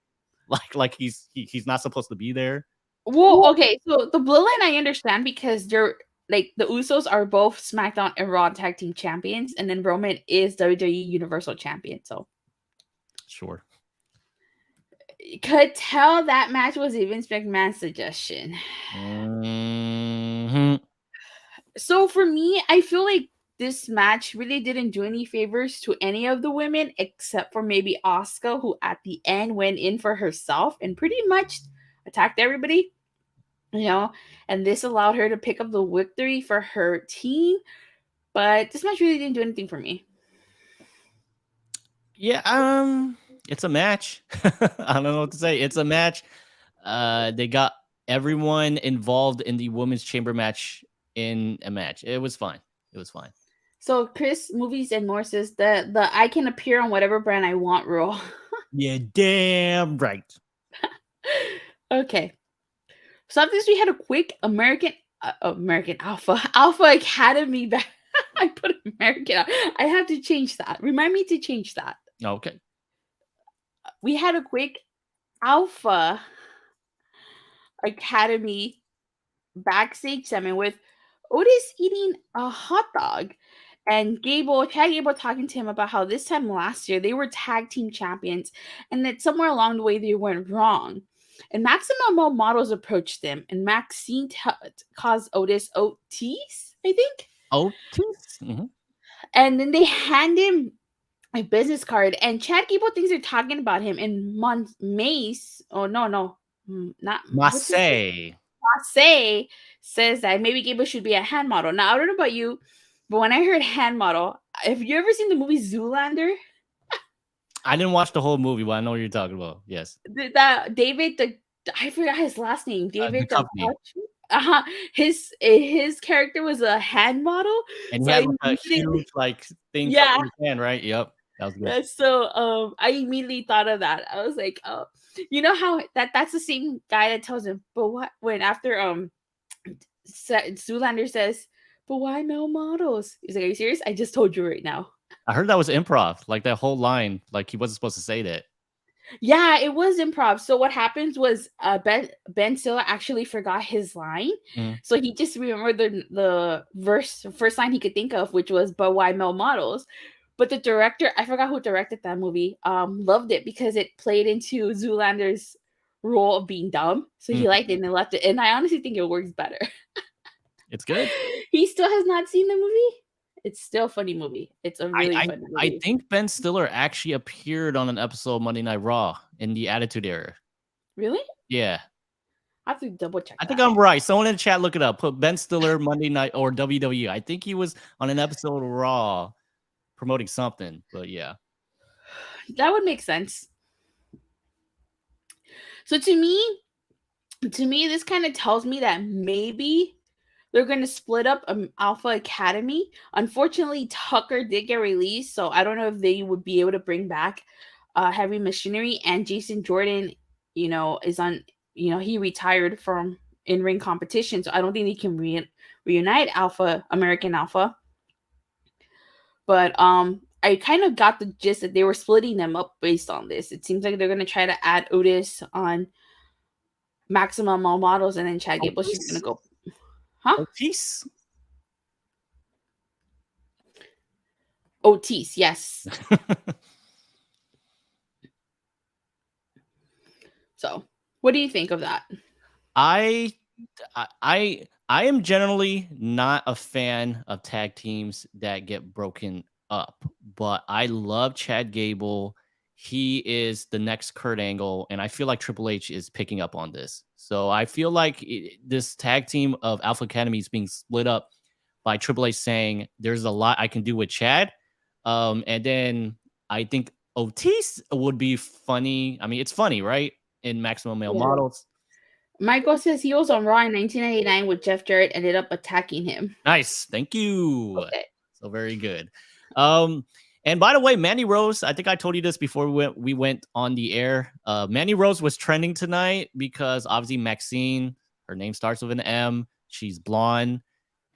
Like he's not supposed to be there? Well, okay, so the Bloodline I understand because they're like the Usos are both SmackDown and Raw tag team champions, and then Roman is WWE Universal Champion. So Sure. Could tell that match was a Vince McMahon suggestion. So for me, I feel like this match really didn't do any favors to any of the women except for maybe Asuka, who at the end went in for herself and pretty much attacked everybody. And this allowed her to pick up the victory for her team. But this match really didn't do anything for me. Yeah, it's a match. I don't know what to say. It's a match. They got everyone involved in the women's chamber match in a match. It was fine. It was fine. So Chris Movies and More says the I can appear on whatever brand I want rule. Yeah, damn right. Okay. So after this, we had a quick American Alpha Academy back. I put American. I have to change that. Remind me to change that. Okay. We had a quick Alpha Academy backstage segment with Otis eating a hot dog. And Chad Gable talking to him about how this time last year they were tag team champions and that somewhere along the way they went wrong. And Maximum Models approached them and Maxine caused Otis, I think. Otis? Mm-hmm. And then they hand him a business card and Chad Gable thinks they're talking about him and Mace, oh no, not, what's his name? Massey. Say says that maybe Gable should be a hand model. Now I don't know about you, but when I heard hand model, have you ever seen the movie Zoolander? I didn't watch the whole movie, but I know what you're talking about. Yes. That David the I forgot his last name. The David the company. uh-huh. His character was a hand model. And he So had I like a huge immediately, like thing yeah. covering his hand, right? Yep. That was good. So I immediately thought of that. I was like, oh, you know how that's the same guy that tells him, but what when after Zoolander says, but why male models? He's like, are you serious? I just told you right now. I heard that was improv, like that whole line, like he wasn't supposed to say that. Yeah, it was improv. So what happens was Ben Stiller actually forgot his line. Mm. So he just remembered the first line he could think of, which was but why male models. But the director, I forgot who directed that movie, loved it because it played into Zoolander's role of being dumb. So he liked it and left it. And I honestly think it works better. It's good. He still has not seen the movie. It's still a funny movie. It's a really funny movie. I think Ben Stiller actually appeared on an episode of Monday Night Raw in the Attitude Era. Really? Yeah. I have to double check. I think I'm right. Someone in the chat, look it up. Put Ben Stiller Monday Night or WWE. I think he was on an episode of Raw promoting something, but yeah. That would make sense. So to me, this kind of tells me that maybe they're going to split up Alpha Academy. Unfortunately, Tucker did get released, so I don't know if they would be able to bring back Heavy Machinery. And Jason Jordan, is on, he retired from in-ring competition, so I don't think they can reunite American Alpha. But I kind of got the gist that they were splitting them up based on this. It seems like they're going to try to add Otis on Maximum Male Models, and then Chad Gable's just going to go. Huh? Otis, yes. So, what do you think of that? I am generally not a fan of tag teams that get broken up, but I love Chad Gable. He is the next Kurt Angle, and I feel like Triple H is picking up on this. So I feel like this tag team of Alpha Academy is being split up by Triple H saying there's a lot I can do with Chad. And then I think Otis would be funny. I mean, it's funny, right? In Maximum Male Models. Michael says he was on Raw in 1999 with Jeff Jarrett, ended up attacking him. Nice. Thank you. Okay. So very good. And by the way, Mandy Rose, I think I told you this before we went on the air. Mandy Rose was trending tonight because obviously Maxine, her name starts with an M. She's blonde.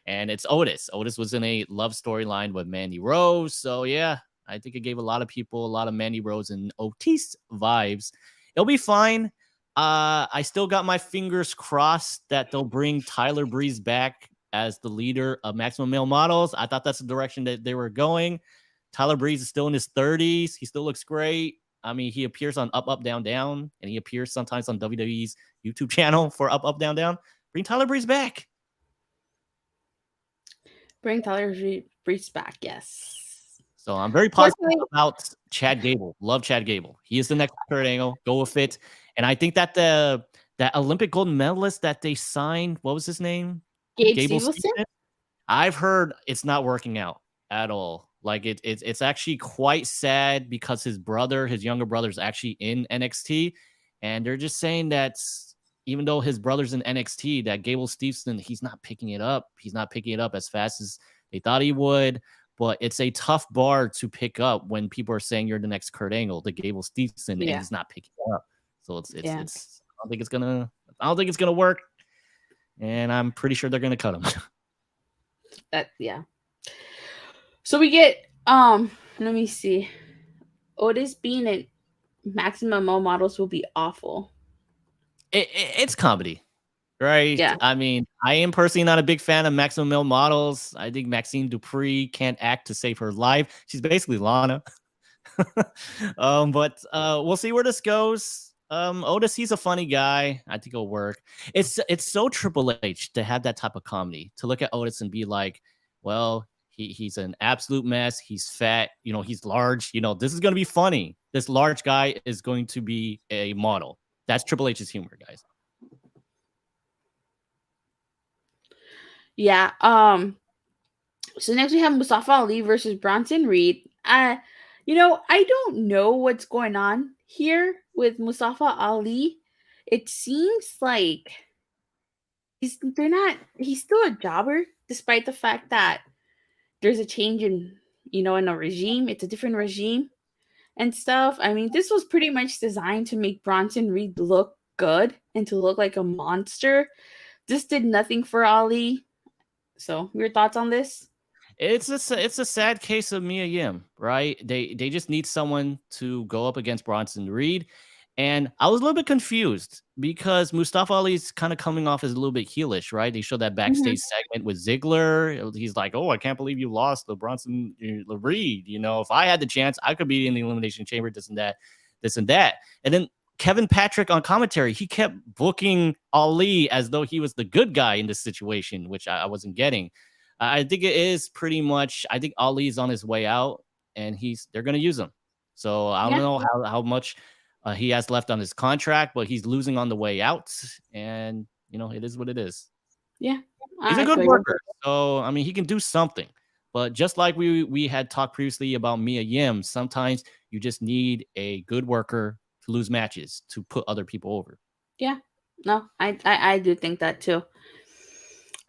And it's Otis. Otis was in a love storyline with Mandy Rose. So yeah, I think it gave a lot of people a lot of Mandy Rose and Otis vibes. It'll be fine. I still got my fingers crossed that they'll bring Tyler Breeze back as the leader of Maximum Male Models. I thought that's the direction that they were going. Tyler Breeze is still in his 30s. He still looks great. I mean, he appears on Up, Up, Down, Down, and he appears sometimes on WWE's YouTube channel for Up, Up, Down, Down. Bring Tyler Breeze back. Bring Tyler Breeze back, yes. So I'm very positive about Chad Gable. Love Chad Gable. He is the next Kurt Angle. Go with it. And I think that that Olympic gold medalist that they signed, what was his name? Gable Stevenson? I've heard it's not working out at all. Like it's actually quite sad because his younger brother is actually in NXT. And they're just saying that even though his brother's in NXT, that Gable Stevenson, he's not picking it up. He's not picking it up as fast as they thought he would. But it's a tough bar to pick up when people are saying you're the next Kurt Angle, the Gable Stevenson, and he's not picking it up. So it's I don't think it's gonna work. And I'm pretty sure they're gonna cut him. So we get let me see. Otis being at Maximum Male Models will be awful. It's comedy. Right. Yeah. I mean, I am personally not a big fan of Maximum Male models. I think Maxine Dupree can't act to save her life. She's basically Lana. But we'll see where this goes. Otis, he's a funny guy. I think it'll work. It's so Triple H to have that type of comedy, to look at Otis and be like, well, he's an absolute mess. He's fat, he's large. This is gonna be funny. This large guy is going to be a model. That's Triple H's humor, guys. Yeah. So next we have Mustafa Ali versus Bronson Reed. I don't know what's going on here with Mustafa Ali. It seems like he's still a jobber, despite the fact that there's a change in a regime. It's a different regime and stuff. I mean, this was pretty much designed to make Bronson Reed look good and to look like a monster. This did nothing for Ali. So, your thoughts on this? It's a sad case of Mia Yim, right? They just need someone to go up against Bronson Reed. And I was a little bit confused because Mustafa Ali's kind of coming off as a little bit heelish, right? They showed that Mm-hmm. backstage segment with Ziggler. He's like, "Oh, I can't believe you lost to Bronson Reed. If I had the chance, I could be in the Elimination Chamber, this and that, this and that." And then Kevin Patrick on commentary, he kept booking Ali as though he was the good guy in this situation, which I wasn't getting. I think it is pretty much. I think Ali's on his way out, and they're going to use him. So I don't Yeah. know how much he has left on his contract, but he's losing on the way out, and it is what it is. Yeah. He's a I good feel you. worker, so I mean he can do something. But just like we had talked previously about Mia Yim, sometimes you just need a good worker to lose matches to put other people over. Yeah. No, I do think that too.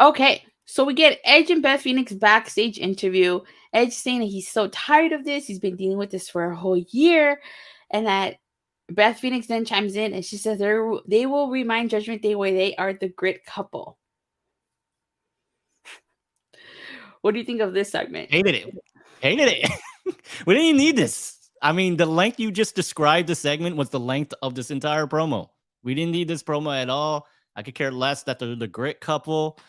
Okay. So we get Edge and Beth Phoenix backstage interview. Edge saying that he's so tired of this. He's been dealing with this for a whole year. And that Beth Phoenix then chimes in and she says they will remind Judgment Day where they are the grit couple. What do you think of this segment? Hated it. We didn't even need this. I mean, the length you just described the segment was the length of this entire promo. We didn't need this promo at all. I could care less that they're the grit couple.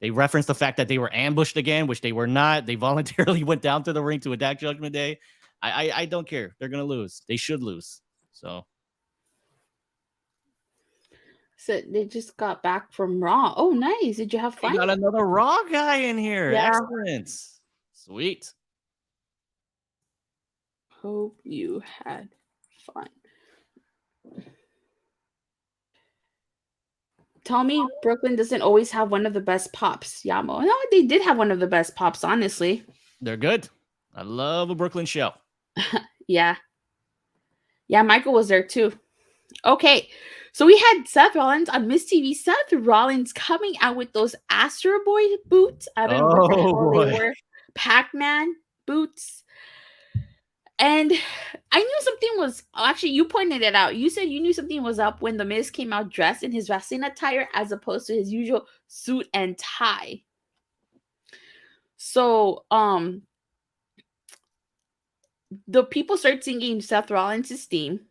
They referenced the fact that they were ambushed again, which they were not. They voluntarily went down to the ring to attack Judgment Day. I don't care. They're going to lose. They should lose. So They just got back from Raw. Oh, nice. Did you have we fun? got another Raw guy in here. Yeah. Excellent. Sweet. Hope you had fun. Tell me Brooklyn doesn't always have one of the best pops, Yamo. No, they did have one of the best pops, honestly. They're good. I love a Brooklyn show. Yeah. Yeah, Michael was there too. Okay. So we had Seth Rollins on Miz TV. Seth Rollins coming out with those Astro Boy boots. I don't know what the hell they were. Pac-Man boots. And I knew something was actually, you pointed it out. You said you knew something was up when The Miz came out dressed in his wrestling attire as opposed to his usual suit and tie. So the people start singing Seth Rollins' theme.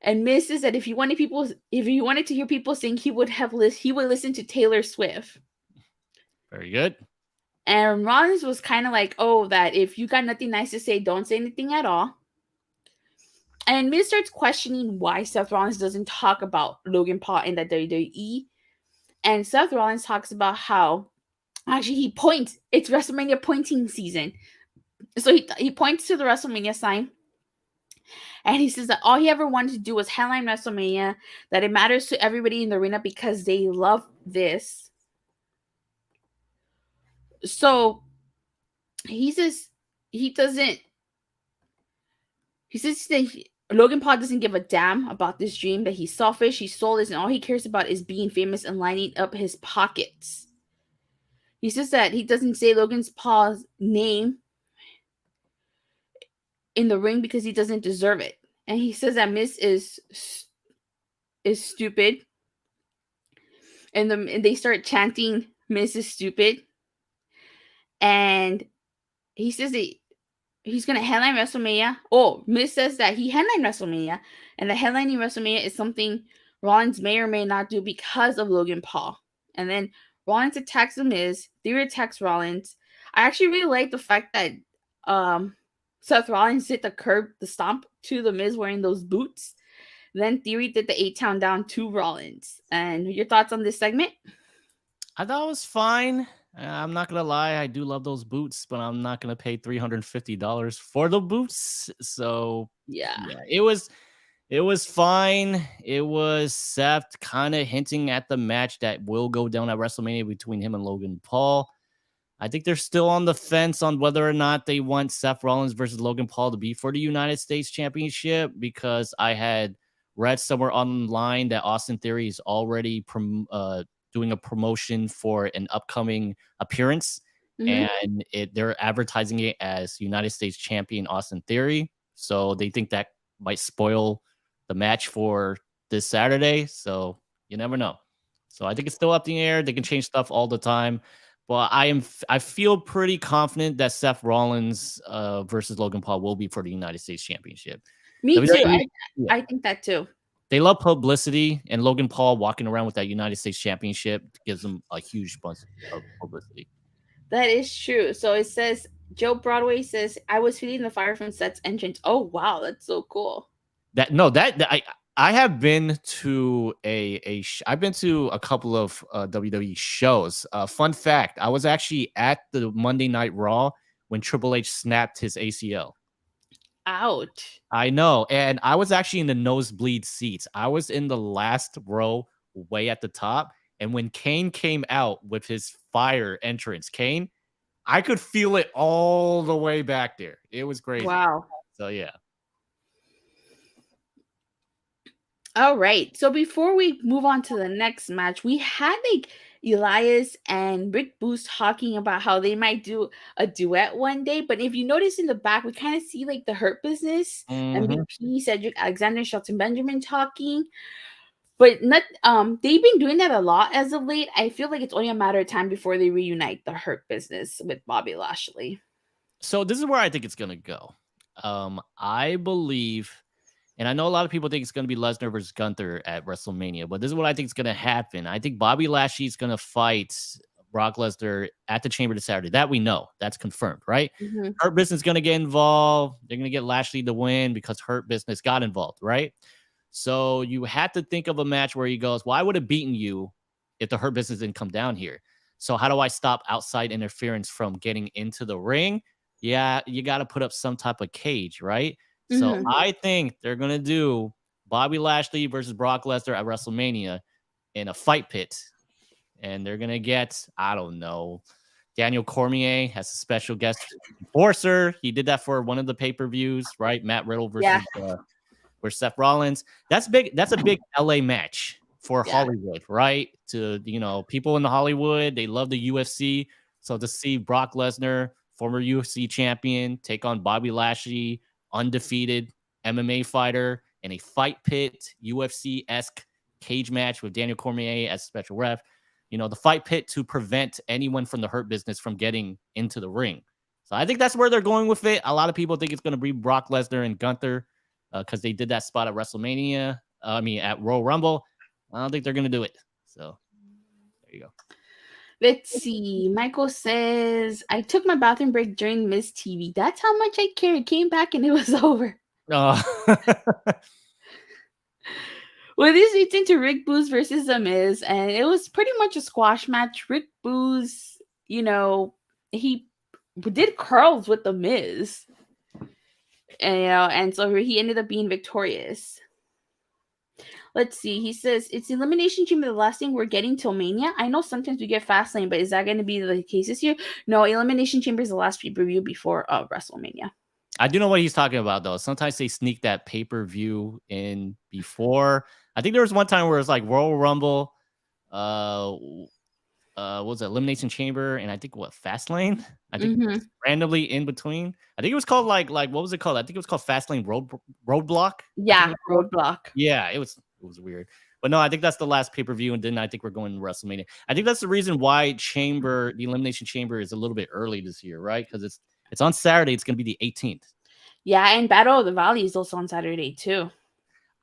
And Miz says that if he wanted to hear people sing, he would listen to Taylor Swift. Very good. And Rollins was kind of like, oh, that if you got nothing nice to say, don't say anything at all. And Miz starts questioning why Seth Rollins doesn't talk about Logan Paul in the WWE. And Seth Rollins talks about how actually he points. It's WrestleMania pointing season. So he points to the WrestleMania sign. And he says that all he ever wanted to do was headline WrestleMania, that it matters to everybody in the arena because they love this. So he says that Logan Paul doesn't give a damn about this dream, that he's selfish, he's soulless, and all he cares about is being famous and lining up his pockets. He says that he doesn't say Logan Paul's name in the ring because he doesn't deserve it. And he says that Miz is stupid. And they start chanting Miz is stupid. And he says that he's going to headline WrestleMania. Oh, Miz says that he headlined WrestleMania. And the headlining WrestleMania is something Rollins may or may not do because of Logan Paul. And then Rollins attacks The Miz. Theory attacks Rollins. I actually really like the fact that Seth Rollins did the stomp to The Miz wearing those boots. Then Theory did the 8 count down to Rollins. And your thoughts on this segment? I thought it was fine. I'm not gonna lie, I do love those boots, but I'm not gonna pay $350 for the boots. So Yeah. it was fine. It was Seth kind of hinting at the match that will go down at WrestleMania between him and Logan Paul. I think they're still on the fence on whether or not they want Seth Rollins versus Logan Paul to be for the United States Championship, because I had read somewhere online that Austin Theory is already doing a promotion for an upcoming appearance, and they're advertising it as United States Champion Austin Theory. So they think that might spoil the match for this Saturday. So you never know. So I think it's still up in the air. They can change stuff all the time. But I feel pretty confident that Seth Rollins versus Logan Paul will be for the United States Championship. Me too. WWE, I think that too. They love publicity, and Logan Paul walking around with that United States Championship gives them a huge bunch of publicity. That is true. So it says, Joe Broadway says, I was feeling the fire from Seth's entrance. Oh, wow. That's so cool. I have been to I've been to a couple of WWE shows. Fun fact, I was actually at the Monday Night Raw when Triple H snapped his ACL. Ouch. I know. And I was actually in the nosebleed seats. I was in the last row way at the top. And when Kane came out with his fire entrance, I could feel it all the way back there. It was crazy. Wow. So, yeah. All right. So before we move on to the next match, we had Elias and Rick Boogs talking about how they might do a duet one day. But if you notice in the back, we kind of see the Hurt Business, MVP, Cedric Alexander, Shelton Benjamin talking. But not they've been doing that a lot as of late. I feel like it's only a matter of time before they reunite the Hurt Business with Bobby Lashley. So this is where I think it's gonna go. I believe, and I know a lot of people think it's going to be Lesnar versus Gunther at WrestleMania, but this is what I think is going to happen. I think Bobby Lashley is going to fight Brock Lesnar at the Chamber this Saturday. That we know. That's confirmed, right? Hurt Business is going to get involved. They're going to get Lashley to win because Hurt Business got involved, right? So you have to think of a match where he goes, well, I would have beaten you if the Hurt Business didn't come down here. So how do I stop outside interference from getting into the ring? Yeah, you got to put up some type of cage, right? So I think they're going to do Bobby Lashley versus Brock Lesnar at WrestleMania in a fight pit. And they're going to get, I don't know, Daniel Cormier as a special guest enforcer. He did that for one of the pay-per-views, right? Matt Riddle versus Seth Rollins. That's big. That's a big LA match for Hollywood, right? To, people in the Hollywood, they love the UFC. So to see Brock Lesnar, former UFC champion, take on Bobby Lashley, undefeated MMA fighter, in a fight pit, UFC-esque cage match with Daniel Cormier as special ref. The fight pit to prevent anyone from the Hurt Business from getting into the ring. So I think that's where they're going with it. A lot of people think it's going to be Brock Lesnar and Gunther because they did that spot at WrestleMania. At Royal Rumble. I don't think they're going to do it. So there you go. Let's see. Michael says, I took my bathroom break during Miz TV. That's how much I cared. Came back and it was over. Well, this leads into Rick Boogs versus The Miz, and it was pretty much a squash match. Rick Boogs, he did curls with The Miz. And so he ended up being victorious. Let's see. He says, it's Elimination Chamber, the last thing we're getting till Mania. I know sometimes we get Fastlane, but is that going to be the case this year? No, Elimination Chamber is the last pay-per-view before WrestleMania. I do know what he's talking about, though. Sometimes they sneak that pay-per-view in before. I think there was one time where it was like Royal Rumble, what was it, Elimination Chamber, and I think Fastlane? I think it was randomly in between. I think it was called like what was it called? I think it was called Fastlane Roadblock. Yeah, Roadblock. Yeah, it was weird. But no, I think that's the last pay-per-view, and then I think we're going to WrestleMania. I think that's the reason why the Elimination Chamber is a little bit early this year, right? Because it's on Saturday. It's going to be the 18th. Yeah, and Battle of the Valley is also on Saturday, too.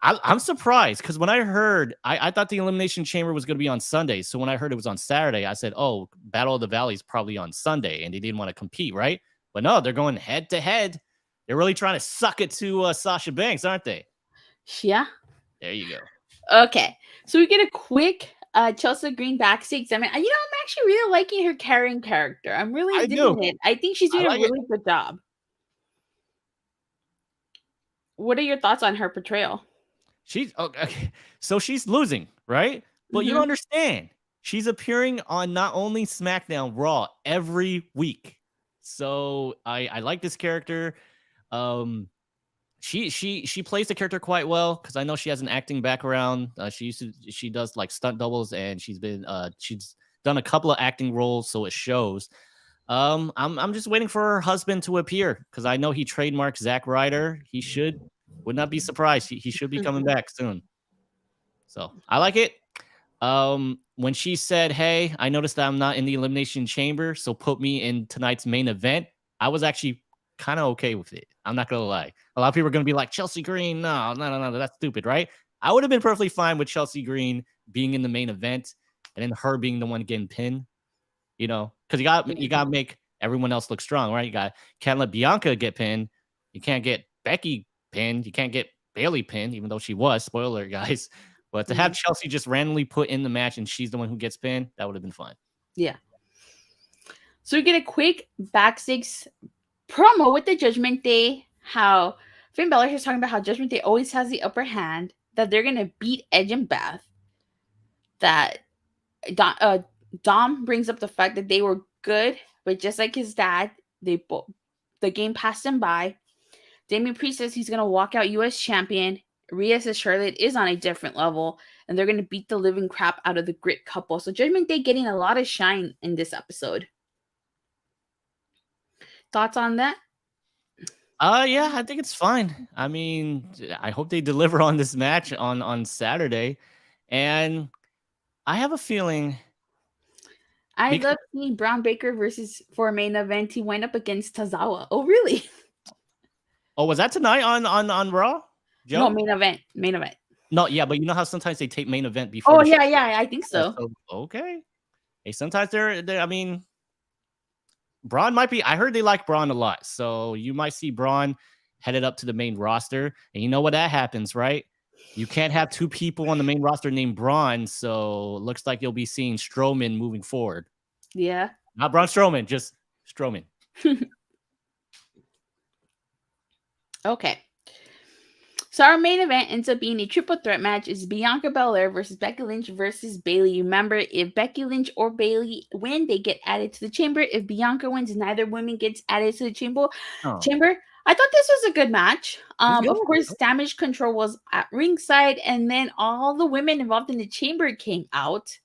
I'm surprised because when I heard, I thought the Elimination Chamber was going to be on Sunday. So when I heard it was on Saturday, I said, oh, Battle of the Valley is probably on Sunday, and they didn't want to compete, right? But no, they're going head to head. They're really trying to suck it to Sasha Banks, aren't they? Yeah. There you go. Okay. So we get a quick Chelsea Green backstage. I mean, I'm actually really liking her carrying character. I'm really I do. digging it. I think she's I doing a like it. really good job. What are your thoughts on her portrayal? She's okay. So she's losing, right? But you don't understand. She's appearing on not only SmackDown, Raw every week. So I like this character. She plays the character quite well because I know she has an acting background. She does like stunt doubles, and she's done a couple of acting roles, so it shows. I'm just waiting for her husband to appear because I know he trademarked Zack Ryder. Would not be surprised. He should be coming back soon. So I like it. When she said, "Hey, I noticed that I'm not in the Elimination Chamber, so put me in tonight's main event," I was actually kind of okay with it. I'm not gonna lie. A lot of people are gonna be like, Chelsea Green, no, that's stupid, right? I would have been perfectly fine with Chelsea Green being in the main event and then her being the one getting pinned. You know, because you got to make everyone else look strong, right? Can't let Bianca get pinned. You can't get Becky pinned. You can't get Bayley pinned, even though she was. Spoiler, guys. But to have Chelsea just randomly put in the match and she's the one who gets pinned, that would have been fun. Yeah. So we get a quick backstage promo with the Judgment Day. How Finn Balor is talking about how Judgment Day always has the upper hand. That they're gonna beat Edge and Beth. That Dom brings up the fact that they were good, but just like his dad, the game passed him by. Damian Priest says he's gonna walk out U.S. champion. Rhea says Charlotte is on a different level, and they're gonna beat the living crap out of the Grit couple. So Judgment Day getting a lot of shine in this episode. Thoughts on that? Yeah, I think it's fine. I mean, I hope they deliver on this match on Saturday, and I have a feeling. I love seeing Braun Baker for a main event. He went up against Tozawa. Oh, really? Oh, was that tonight on Raw? Joe? No, main event. Main event. No, yeah, but you know how sometimes they take main event before. Oh, yeah, I think so. Okay. Hey, sometimes they're. I mean, Braun might be. I heard they like Braun a lot, so you might see Braun headed up to the main roster, and you know what that happens, right? You can't have two people on the main roster named Braun, so it looks like you'll be seeing Strowman moving forward. Yeah. Not Braun Strowman, just Strowman. Okay. So our main event ends up being a triple threat match. It's Bianca Belair versus Becky Lynch versus Bayley. Remember, if Becky Lynch or Bayley win, they get added to the chamber. If Bianca wins, neither woman gets added to the chamber. I thought this was a good match. Of course, Damage Control was at ringside, and then all the women involved in the chamber came out.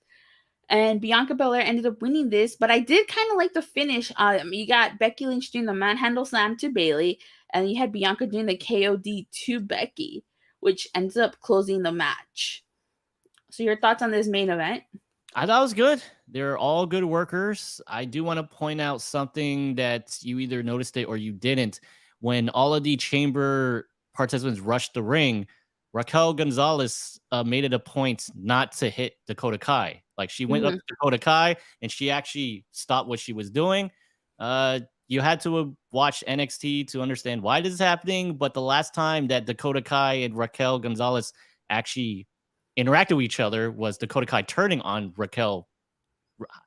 And Bianca Belair ended up winning this, but I did kind of like the finish. You got Becky Lynch doing the manhandle slam to Bayley, and you had Bianca doing the KOD to Becky, which ends up closing the match. So your thoughts on this main event? I thought it was good. They're all good workers. I do want to point out something that you either noticed it or you didn't. When all of the chamber participants rushed the ring, Raquel Gonzalez made it a point not to hit Dakota Kai. Like, she went up to Dakota Kai and she actually stopped what she was doing. You had to watch NXT to understand why this is happening. But the last time that Dakota Kai and Raquel Gonzalez actually interacted with each other was Dakota Kai turning on Raquel.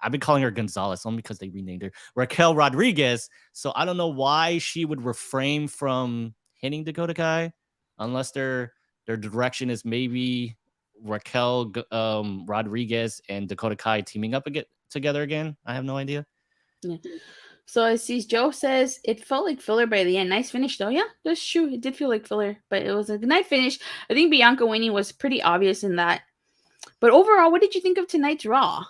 I've been calling her Gonzalez only because they renamed her Raquel Rodriguez. So I don't know why she would refrain from hitting Dakota Kai unless their direction is maybe Raquel Rodriguez and Dakota Kai teaming up together again. I have no idea. Yeah. So I see Joe says it felt like filler by the end. Nice finish though. Yeah, that's true. It did feel like filler, but it was a nice finish. I think Bianca winning was pretty obvious in that. But overall, what did you think of tonight's Raw?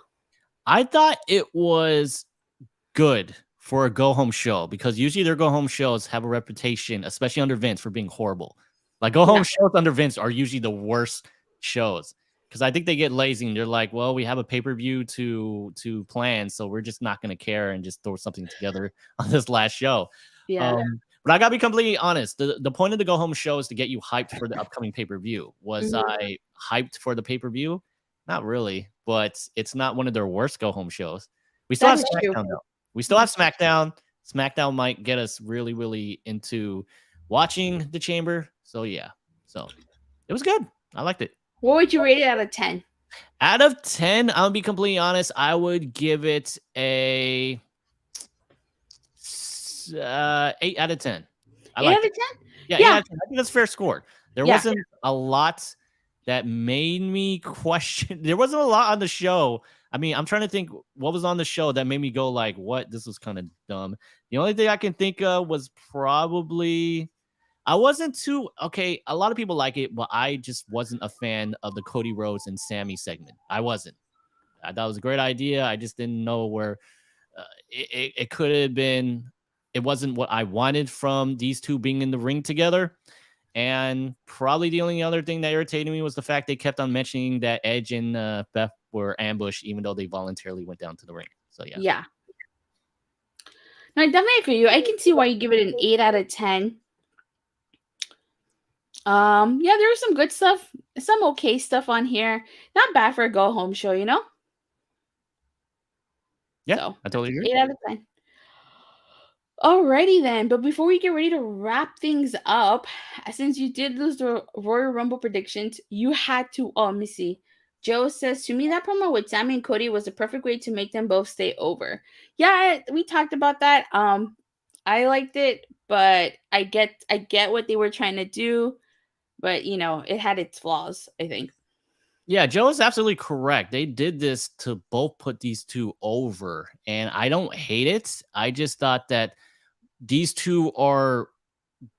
I thought it was good for a go-home show because usually their go-home shows have a reputation, especially under Vince, for being horrible. Like, go-home shows under Vince are usually the worst shows because I think they get lazy and they're like, well, we have a pay-per-view to plan, so we're just not going to care and just throw something together on this last show. Yeah. But I gotta be completely honest. The point of the go home show is to get you hyped for the upcoming pay-per-view. Was I hyped for the pay-per-view? Not really, but it's not one of their worst go home shows. We still That have is true. SmackDown though. We still have SmackDown. SmackDown might get us really, really into watching the Chamber. So yeah. So it was good. I liked it. What would you rate it out of 10? Out of 10, I'll be completely honest. I would give it a 8 out of 10. I 8 like out of it. 10? Yeah, 8 out of 10. I think that's a fair score. There Yeah. wasn't a lot that made me question. There wasn't a lot on the show. I mean, I'm trying to think what was on the show that made me go like, what? This was kind of dumb. The only thing I can think of was probably I wasn't too okay. A lot of people like it, but I just wasn't a fan of the Cody Rhodes and Sami segment. I wasn't. I thought it was a great idea. I just didn't know where it could have been. It wasn't what I wanted from these two being in the ring together. And probably the only other thing that irritated me was the fact they kept on mentioning that Edge and Beth were ambushed, even though they voluntarily went down to the ring. So yeah. Yeah. No, I definitely agree with you. I can see why you give it an 8 out of 10. Yeah, there was some good stuff, some okay stuff on here. Not bad for a go home show, you know? Yeah, So, I totally agree. 8 out of 10. Alrighty then, but before we get ready to wrap things up, since you did lose the Royal Rumble predictions, you had to. Oh, let me see. Joe says to me that promo with Sami and Cody was the perfect way to make them both stay over. Yeah, we talked about that. I liked it, but I get what they were trying to do, but you know, it had its flaws, I think. Yeah, Joe is absolutely correct. They did this to both put these two over, and I don't hate it. I just thought that these two are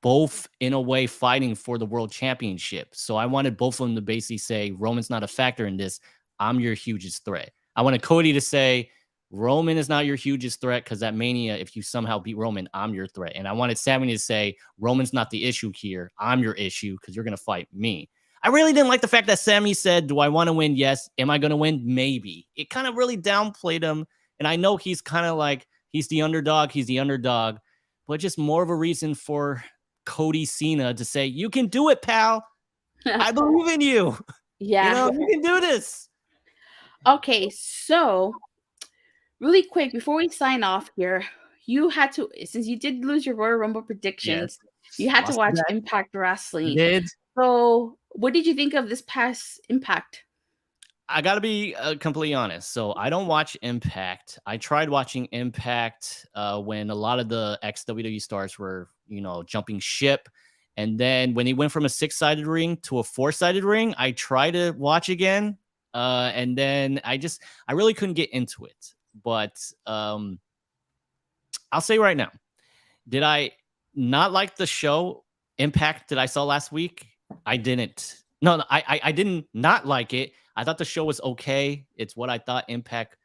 both in a way fighting for the world championship. So I wanted both of them to basically say, Roman's not a factor in this. I'm your hugest threat. I wanted Cody to say, Roman is not your hugest threat because at Mania, if you somehow beat Roman, I'm your threat. And I wanted Sami to say, Roman's not the issue here. I'm your issue because you're going to fight me. I really didn't like the fact that Sami said, do I want to win? Yes. Am I going to win? Maybe. It kind of really downplayed him. And I know he's kind of like, he's the underdog. But just more of a reason for Cody Cena to say, you can do it, pal. I believe in you. Yeah. You can do this. Okay, so really quick, before we sign off here, you had to, since you did lose your Royal Rumble predictions, you had to watch Impact Wrestling. Did. So, what did you think of this past Impact? I got to be completely honest. So I don't watch Impact. I tried watching Impact when a lot of the ex-WWE stars were, jumping ship. And then when he went from a 6-sided ring to a 4-sided ring, I tried to watch again. And then I really couldn't get into it. But I'll say right now, did I not like the show Impact that I saw last week? I didn't. No, I didn't not like it. I thought the show was okay. It's what I thought Impact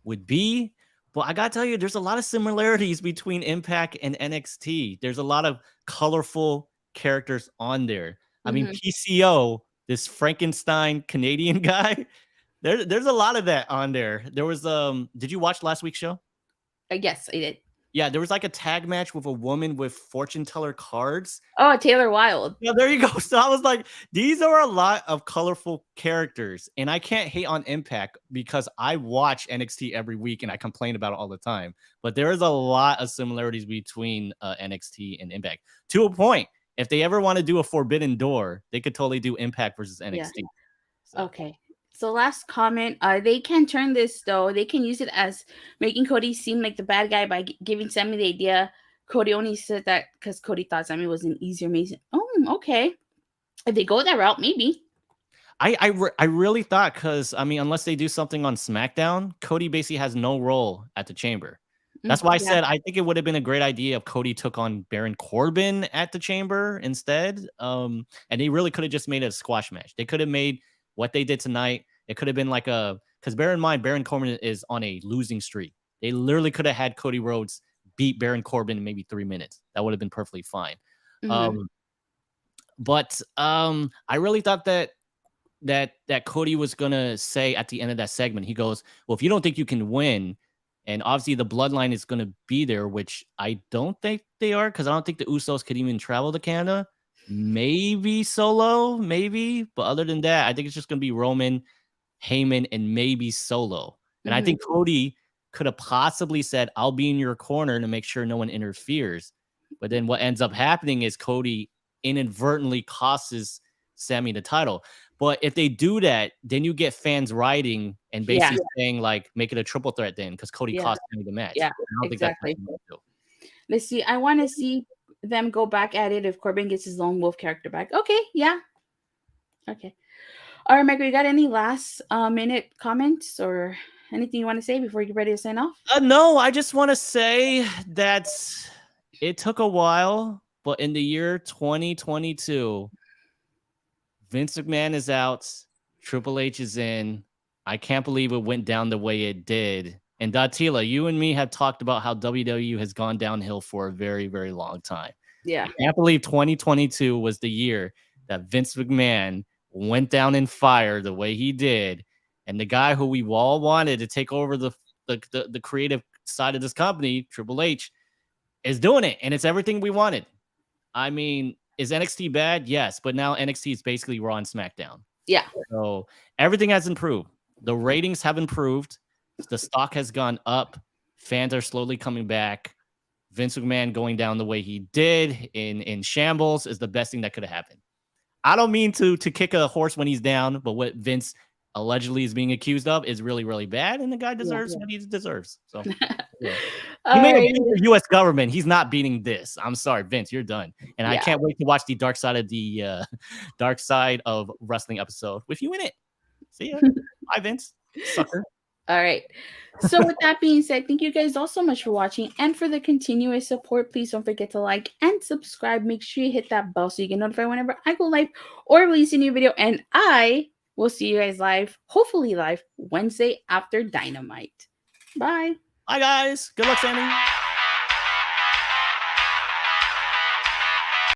would be. But I got to tell you, there's a lot of similarities between Impact and NXT. There's a lot of colorful characters on there. I mean, PCO, this Frankenstein Canadian guy, there's a lot of that on there. There was, did you watch last week's show? Yes, I did. Yeah, there was like a tag match with a woman with fortune teller cards. Oh, Taylor Wilde. Yeah, there you go. So I was like, these are a lot of colorful characters. And I can't hate on Impact because I watch NXT every week and I complain about it all the time. But there is a lot of similarities between NXT and Impact. To a point, if they ever want to do a Forbidden Door, they could totally do Impact versus NXT. Yeah. So. Okay. So last comment, they can turn this though. They can use it as making Cody seem like the bad guy by giving Sami the idea. Cody only said that because Cody thought Sami was an easier Mason. Oh, okay. If they go that route, maybe. I really thought because, I mean, unless they do something on SmackDown, Cody basically has no role at the Chamber. That's why I said I think it would have been a great idea if Cody took on Baron Corbin at the Chamber instead. And they really could have just made it a squash match. They could have made what they did tonight. It could have been like because bear in mind, Baron Corbin is on a losing streak. They literally could have had Cody Rhodes beat Baron Corbin in maybe 3 minutes. That would have been perfectly fine. But I really thought that Cody was gonna say at the end of that segment, he goes, well, if you don't think you can win, And obviously the bloodline is going to be there, which I don't think they are, because I don't think the Usos could even travel to Canada. Maybe Solo, maybe. But other than that, I think it's just going to be Roman, Heyman, and maybe Solo. And I think Cody could have possibly said, I'll be in your corner to make sure no one interferes. But then what ends up happening is Cody inadvertently costs Sami the title. But if they do that, then you get fans writing and basically saying, like, make it a triple threat then, because Cody cost Sami the match. Yeah, I don't exactly. think that's what Let's see. I want to see them go back at it if Corbin gets his Lone Wolf character back. Okay, yeah. Okay. All right, Michael, you got any last minute comments or anything you want to say before you get ready to sign off? No, I just want to say that it took a while, but in the year 2022, Vince McMahon is out, Triple H is in. I can't believe it went down the way it did. And Datila, you and me have talked about how WWE has gone downhill for a very, very long time. Yeah. I can't believe 2022 was the year that Vince McMahon went down in fire the way he did. And the guy who we all wanted to take over the creative side of this company, Triple H, is doing it. And it's everything we wanted. I mean, is NXT bad? Yes. But now NXT is basically Raw and SmackDown. Yeah. So everything has improved. The ratings have improved. The stock has gone up. Fans are slowly coming back. Vince McMahon going down the way he did in shambles is the best thing that could have happened. I don't mean to kick a horse when he's down, but what Vince allegedly is being accused of is really, really bad, and the guy deserves what he deserves. So he may have beaten the U.S. government. He's not beating this. I'm sorry, Vince, you're done. And I can't wait to watch the Dark Side of Wrestling episode with you in it. See ya. Bye, Vince. Sucker. All right. So with that being said, thank you guys all so much for watching and for the continuous support. Please don't forget to like and subscribe. Make sure you hit that bell so you get notified whenever I go live or release a new video. And I will see you guys live, hopefully live, Wednesday after Dynamite. Bye. Bye, guys. Good luck, Sammy.